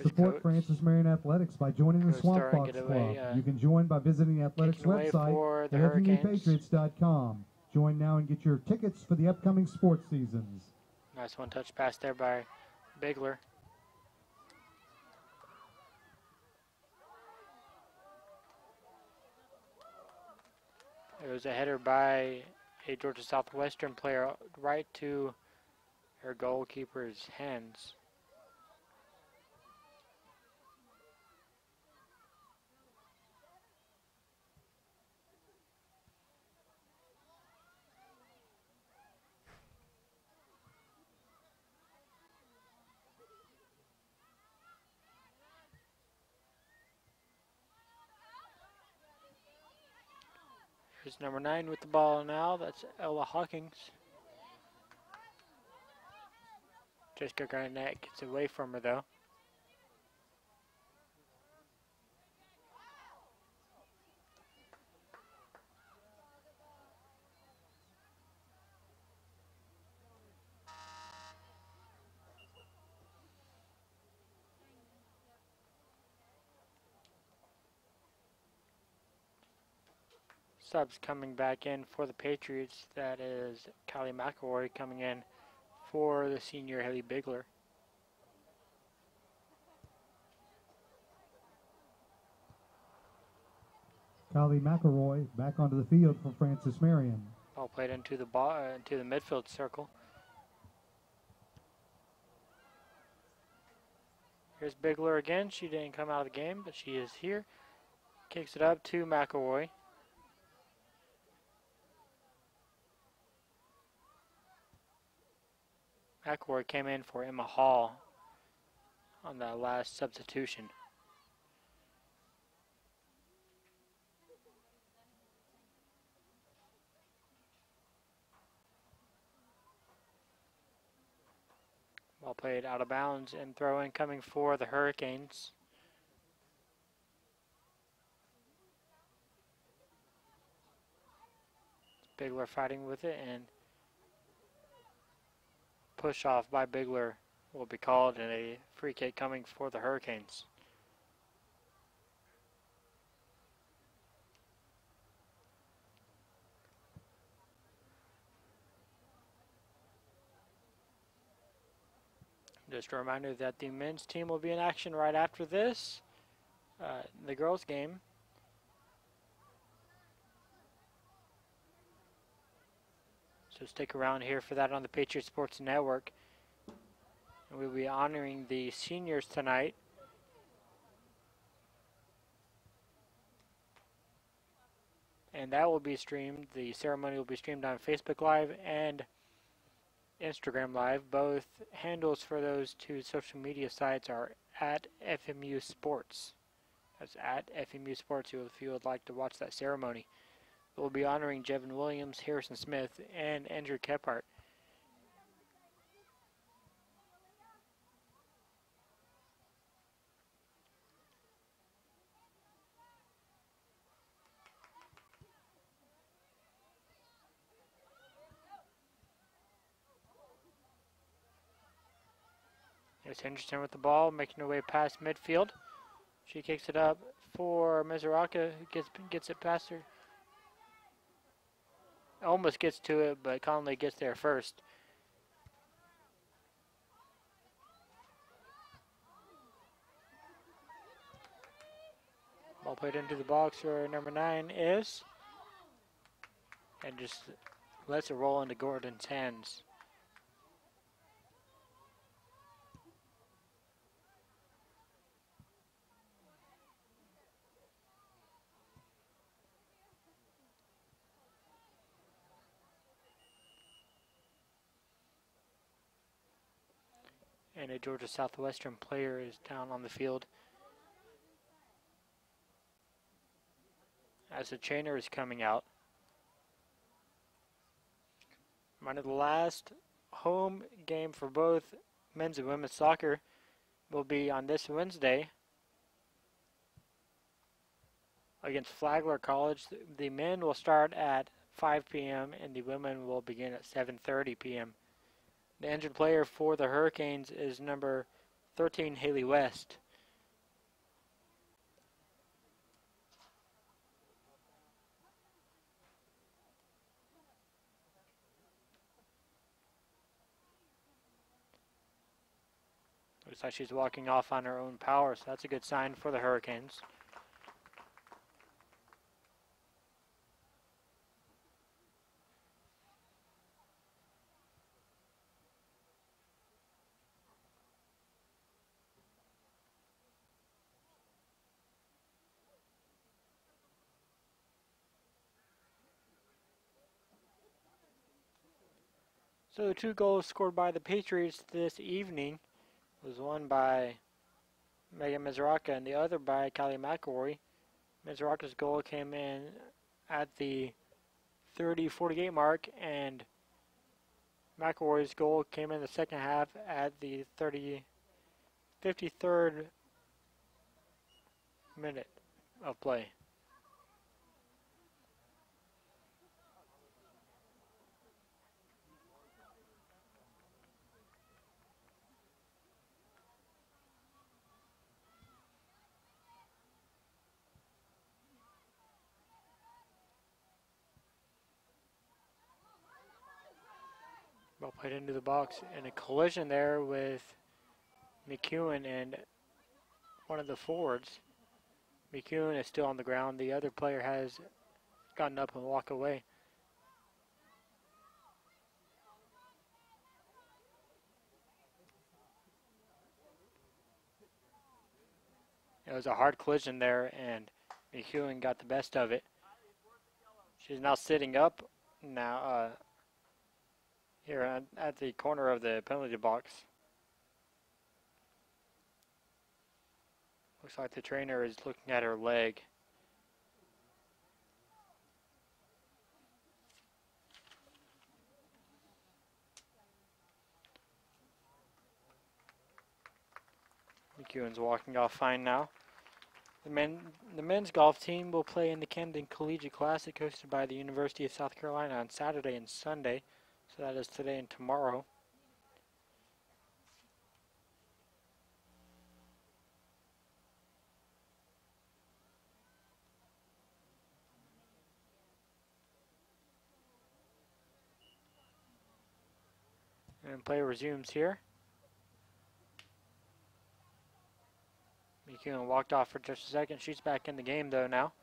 Support Francis Marion Athletics by joining the Swamp Fox Club. You can join by visiting the athletics website at FMUPatriots.com. Join now and get your tickets for the upcoming sports seasons. Nice one-touch pass there by Bigler. It was a header by a Georgia Southwestern player right to her goalkeeper's hands. Here's number 9 with the ball now. That's Ella Hawkins. Jessica Garnett gets away from her though. Subs coming back in for the Patriots. That is Callie McElroy coming in for the senior Haley Bigler. Callie McElroy back onto the field for Francis Marion. Ball played into the midfield circle. Here's Bigler again. She didn't come out of the game, but she is here. Kicks it up to McElroy. McElroy came in for Emma Hall on that last substitution. Ball played out of bounds and throw in coming for the Hurricanes. Bigler fighting with it, and push off by Bigler will be called, and a free kick coming for the Hurricanes. Just a reminder that the men's team will be in action right after this, the girls' game. So stick around here for that on the Patriot Sports Network. And we'll be honoring the seniors tonight. And that will be streamed. The ceremony will be streamed on Facebook Live and Instagram Live. Both handles for those two social media sites are at FMU Sports. That's at FMU Sports if you would like to watch that ceremony. We'll be honoring Jevin Williams, Harrison Smith, and Andrew Kephart. Here's Henderson with the ball, making her way past midfield. She kicks it up for Mizuraka, who gets it past her. Almost gets to it, but Conley gets there first. Ball played into the box where number 9 is. And just lets it roll into Gordon's hands. And a Georgia Southwestern player is down on the field. as the trainer is coming out. One of the last home game for both men's and women's soccer will be on this Wednesday against Flagler College. The men will start at 5 p.m. and the women will begin at 7:30 p.m. The injured player for the Hurricanes is number 13, Haley West. Looks like she's walking off on her own power, so that's a good sign for the Hurricanes. So the 2 goals scored by the Patriots this evening was one by Megan Mizraka and the other by Callie McElroy. Mizraka's goal came in at the 30-48 mark, and McElroy's goal came in the second half at the 53rd minute of play. Ball played into the box, and a collision there with McEwen and one of the forwards. McEwen is still on the ground. The other player has gotten up and walked away. It was a hard collision there, and McEwen got the best of it. She's now sitting up now here at the corner of the penalty box. Looks like the trainer is looking at her leg. McEwen's walking off fine now. The men's golf team will play in the Camden Collegiate Classic hosted by the University of South Carolina on Saturday and Sunday. So that is today and tomorrow. And play resumes here. McEwen walked off for just a second. She's back in the game though now.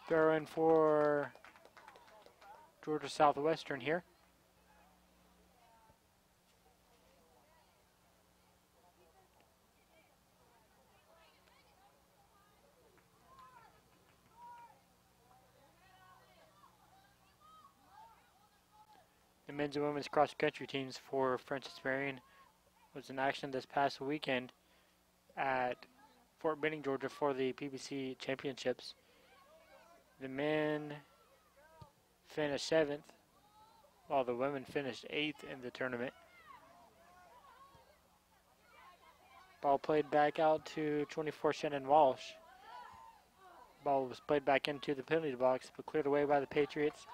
Throw in for Georgia Southwestern here. The men's and women's cross-country teams for Francis Marion was in action this past weekend at Fort Benning, Georgia for the PBC Championships. The men finished 7th, while the women finished 8th in the tournament. Ball played back out to 24 Shannon Walsh. Ball was played back into the penalty box, but cleared away by the Patriots.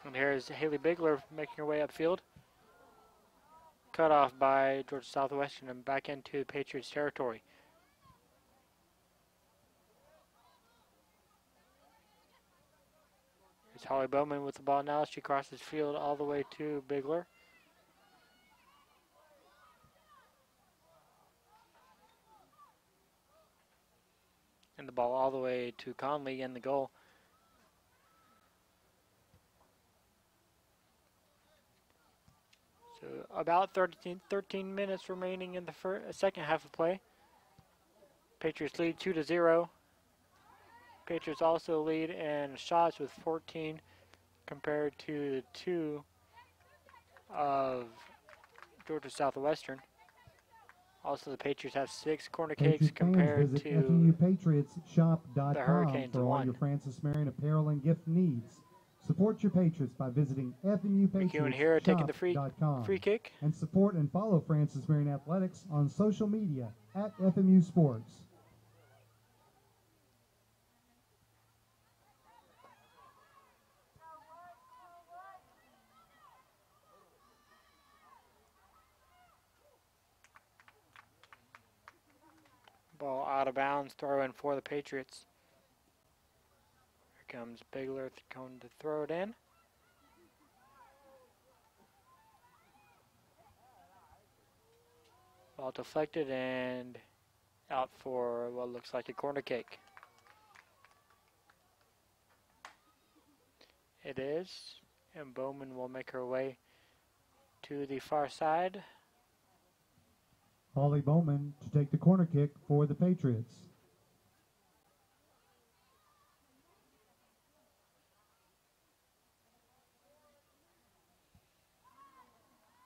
And here's Haley Bigler making her way upfield. Cut off by Georgia Southwestern and back into the Patriots territory. Here's Holly Bowman with the ball now. She crosses field all the way to Bigler. And the ball all the way to Conley in the goal. So about 13 minutes remaining in the second half of play. Patriots lead 2-0. Patriots also lead in shots with 14 compared to the 2 of Georgia Southwestern. Also, the Patriots have 6 corner kicks Patriot fans, compared visit to FMUPatriotsShop.com the Hurricanes for all 1. your Francis Marion apparel and gift needs. Support your Patriots by visiting McEwen here taking the FMUPatriotsShop.com free kick. and support and follow Francis Marion Athletics on social media at FMU Sports. Ball out of bounds, throw in for the Patriots. Here comes Bigler going to throw it in. Ball deflected and out for what looks like a corner kick. It is, and Bowman will make her way to the far side. Holly Bowman to take the corner kick for the Patriots.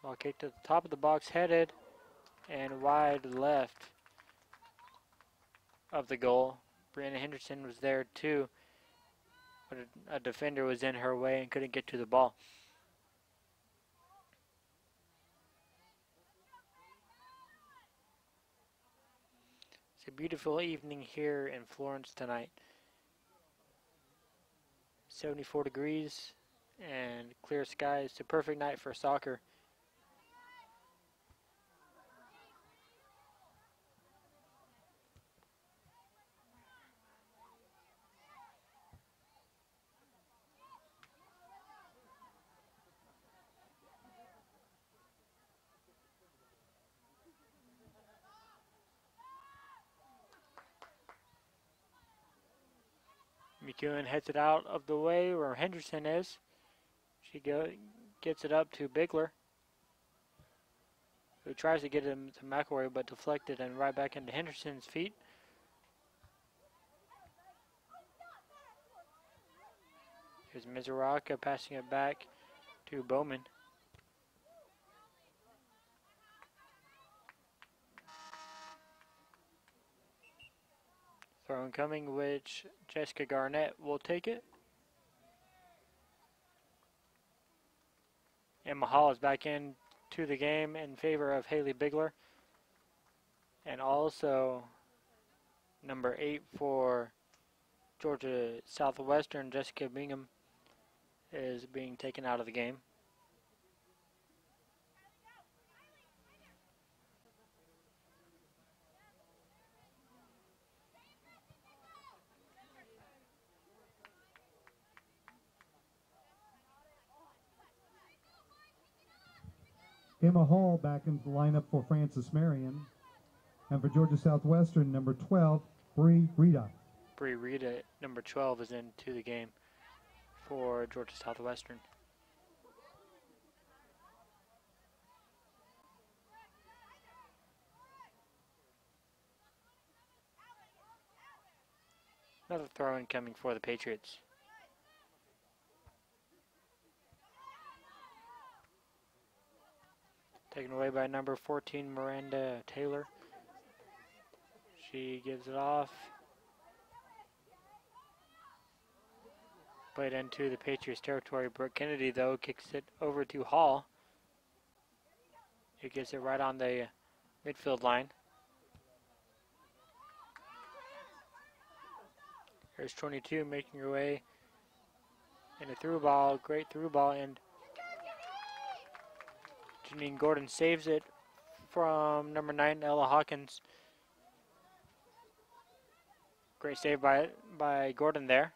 Ball kick to the top of the box, headed and wide left of the goal. Brianna Henderson was there too, but a defender was in her way and couldn't get to the ball. It's a beautiful evening here in Florence tonight. 74 degrees and clear skies. It's a perfect night for soccer. McEwen heads it out of the way where Henderson is. She gets it up to Bigler, who tries to get him to McElroy, but deflected and right back into Henderson's feet. Here's Mizuraka passing it back to Bowman. Throw incoming, which Jessica Garnett will take it. Emma Hall is back in to the game in favor of Haley Bigler. And also number 8 for Georgia Southwestern, Jessica Bingham, is being taken out of the game. Emma Hall back into the lineup for Francis Marion. And for Georgia Southwestern, number 12, Bree Rita. Bree Rita, number 12, is into the game for Georgia Southwestern. Another throw-in coming for the Patriots. Taken away by number 14, Miranda Taylor. She gives it off. Played into the Patriots territory. Brooke Kennedy, though, kicks it over to Hall. He gets it right on the midfield line. Here's 22 making her way in a through ball. Great through ball, and Janine Gordon saves it from number 9, Ella Hawkins. Great save by Gordon there.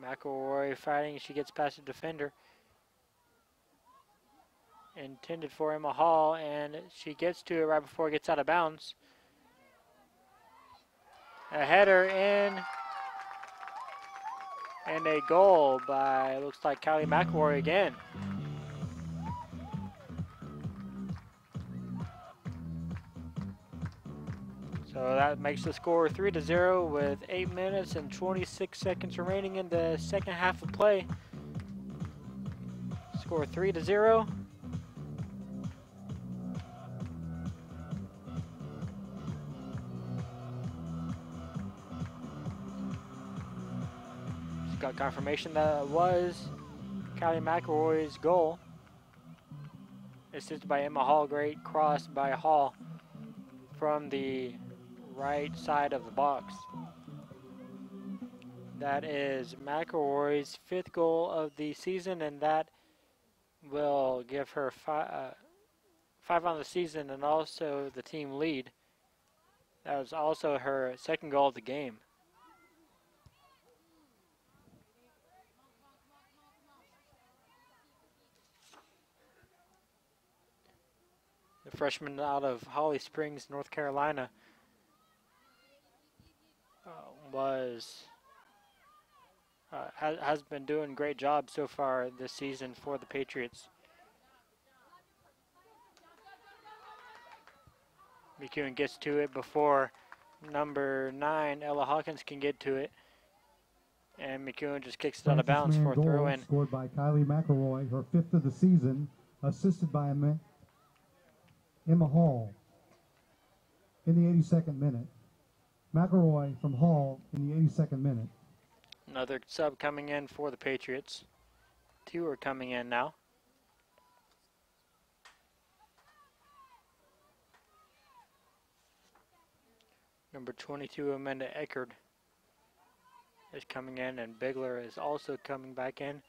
McElroy fighting. She gets past the defender. Intended for Emma Hall, and she gets to it right before it gets out of bounds. A header in, and a goal by, looks like, Kylie McElroy again. So that makes the score 3-0 with 8 minutes and 26 seconds remaining in the second half of play. Score 3-0. Just got confirmation that it was Kylie McElroy's goal. Assisted by Emma Hall, great cross by Hall from the right side of the box. That is McElroy's 5th goal of the season, and that will give her 5 on the season and also the team lead. That was also her 2nd goal of the game. The freshman out of Holly Springs, North Carolina, has been doing a great job so far this season for the Patriots. McEwen gets to it before number 9, Ella Hawkins, can get to it. And McEwen just kicks it out of bounds for a throw-in. Scored by Kylie McElroy, her 5th of the season, assisted by Emma Hall in the 82nd minute. McElroy from Hall in the 82nd minute. Another sub coming in for the Patriots. 2 are coming in now. Number 22, Amanda Eckerd, is coming in, and Bigler is also coming back in.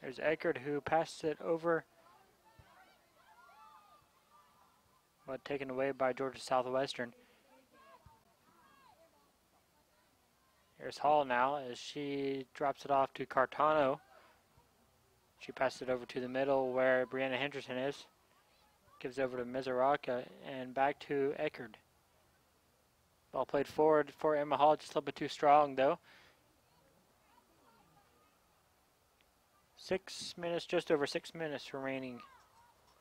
There's Eckerd, who passed it over, but taken away by Georgia Southwestern. Here's Hall now as she drops it off to Cartano. She passed it over to the middle where Brianna Henderson is. Gives over to Mizuraka and back to Eckerd. Ball played forward for Emma Hall, just a little bit too strong though. 6 minutes, just over 6 minutes remaining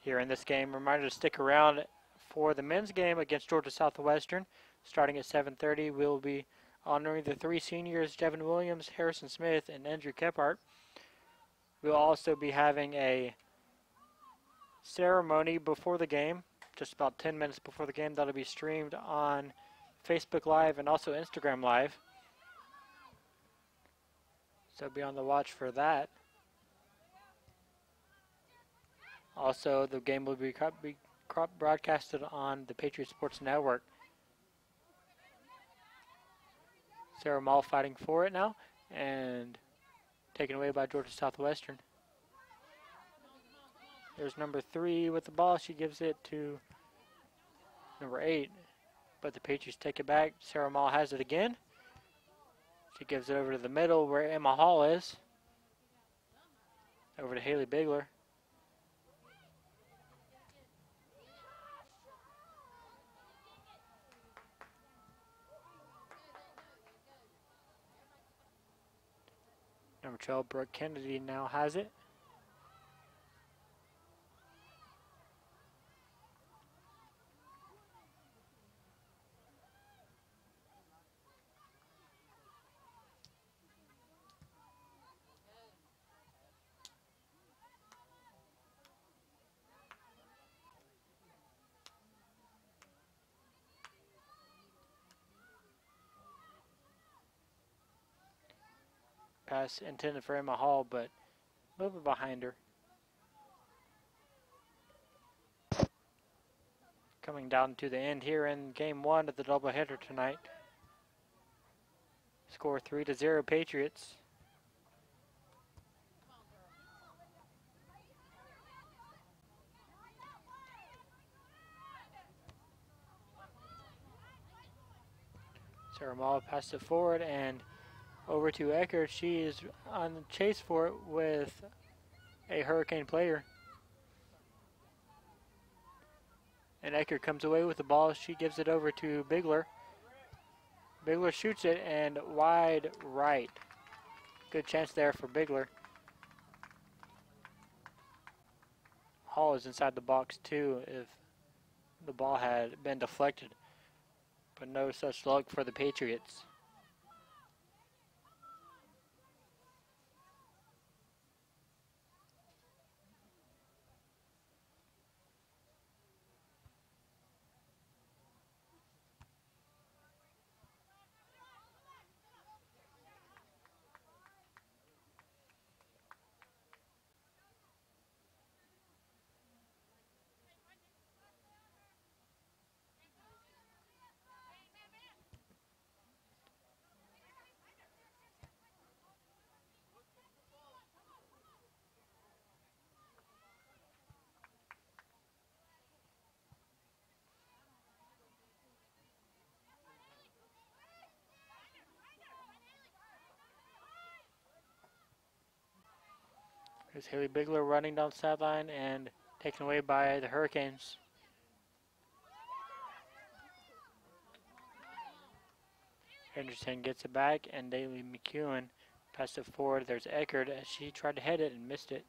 here in this game. Reminder to stick around for the men's game against Georgia Southwestern. Starting at 7:30, we'll be honoring the 3 seniors, Devin Williams, Harrison Smith, and Andrew Kephart. We'll also be having a ceremony before the game, just about 10 minutes before the game. That'll be streamed on Facebook Live and also Instagram Live. So be on the watch for that. Also, the game will be broadcasted on the Patriot Sports Network. Sarah Mall fighting for it now and taken away by Georgia Southwestern. There's number 3 with the ball. She gives it to number 8, but the Patriots take it back. Sarah Mall has it again. She gives it over to the middle where Emma Hall is. Over to Haley Bigler. Number 12, Brooke Kennedy now has it. Pass intended for Emma Hall, but a little bit behind her. Coming down to the end here in game 1 of the doubleheader tonight. Score 3-0 Patriots. Sarah Mall passed it forward and over to Eckert. She is on the chase for it with a Hurricane player. And Eckert comes away with the ball. She gives it over to Bigler. Bigler shoots it and wide right. Good chance there for Bigler. Hall is inside the box too if the ball had been deflected. But no such luck for the Patriots. There's Haley Bigler running down the sideline and taken away by the Hurricanes. Henderson gets it back and Daly McEwen passed it forward. There's Eckert as she tried to head it and missed it.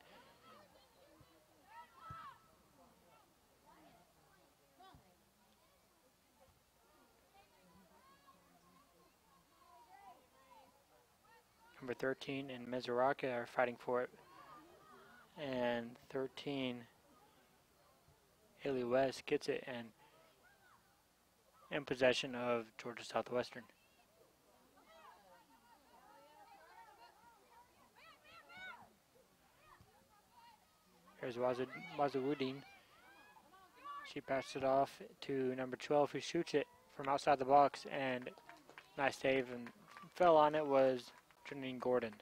Number 13 and Mizuraka are fighting for it. And 13, Haley West gets it and in possession of Georgia Southwestern. Here's Wazawudin. She passed it off to number 12 who shoots it from outside the box and nice save, and fell on it was Janine Gordon.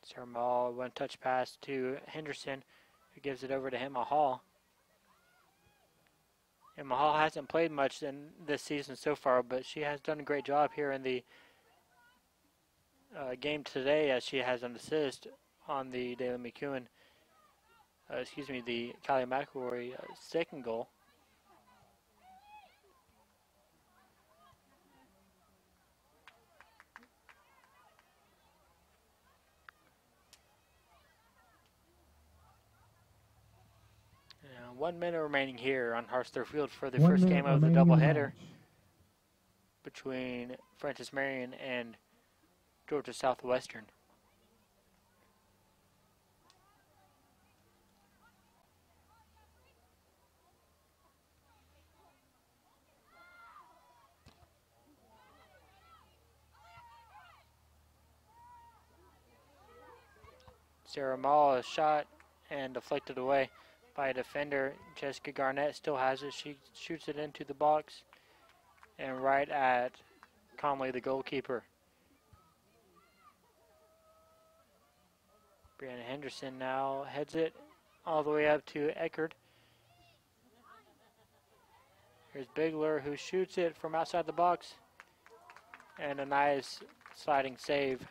Sarah Mall, one touch pass to Henderson, who gives it over to Emma Hall. Emma Hall hasn't played much in this season so far, but she has done a great job here in the game today, as she has an assist on the Daly McEwen, the Callie McElroy second goal. And 1 minute remaining here on Harster Field for the first game of the doubleheader between Francis Marion and Georgia Southwestern. Sarah Mall is shot and deflected away by a defender. Jessica Garnett still has it. She shoots it into the box and right at Conley, the goalkeeper. Brianna Henderson now heads it all the way up to Eckert. Here's Bigler, who shoots it from outside the box. And a nice sliding save.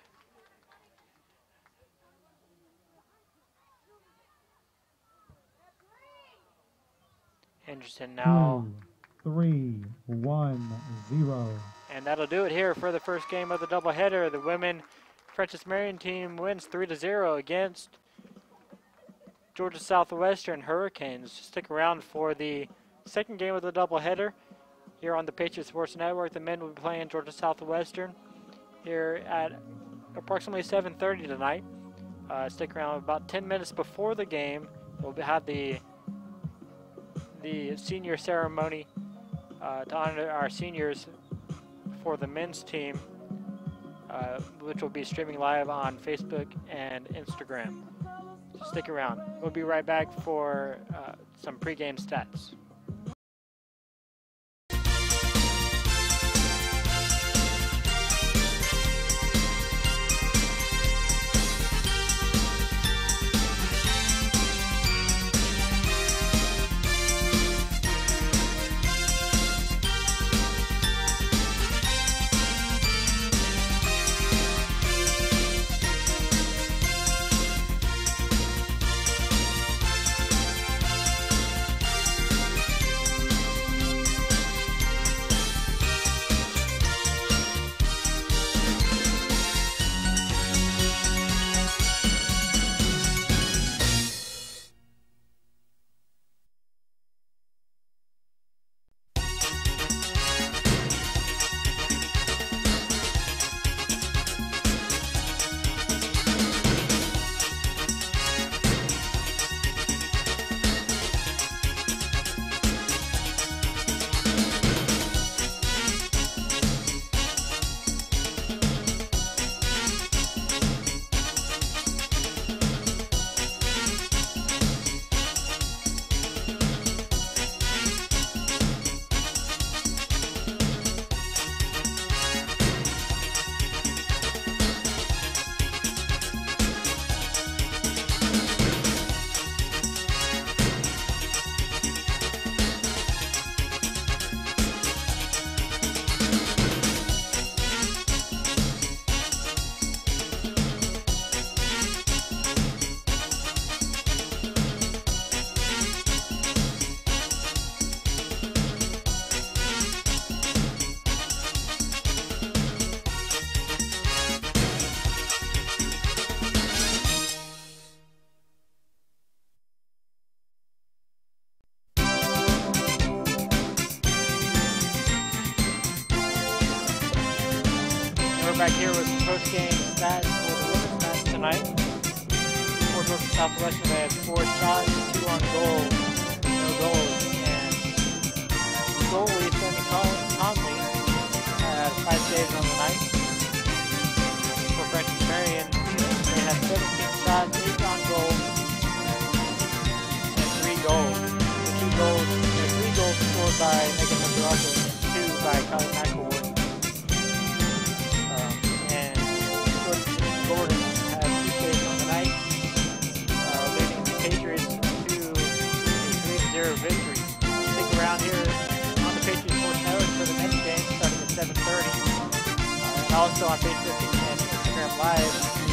Henderson now. 3-1-0. And that'll do it here for the first game of the doubleheader. The women Francis Marion team wins 3-0 against Georgia Southwestern Hurricanes. Stick around for the second game of the doubleheader here on the Patriot Sports Network. The men will be playing Georgia Southwestern here at approximately 7:30 tonight. Stick around about 10 minutes before the game. We'll have the senior ceremony to honor our seniors for the men's team, which will be streaming live on Facebook and Instagram. So stick around. We'll be right back for some pregame stats. men's game stats for the women's match tonight. Fort Worth and Southwestern, they had 4 shots, 2 on goal, no goals. And goalie Sammy Conley had 5 saves on the night. For Francis Marion, they had 17 shots, 8 on goal, and 3 goals. The 3 goals scored by Megan Mazzarato and 2 by Kylie McElroy. And Gordon had 2 saves on the night, leading the Patriots to a 3-0 victory. Stick around here on the Patriots Sports Network for the next game starting at 7:30. And also on Facebook and Instagram Live.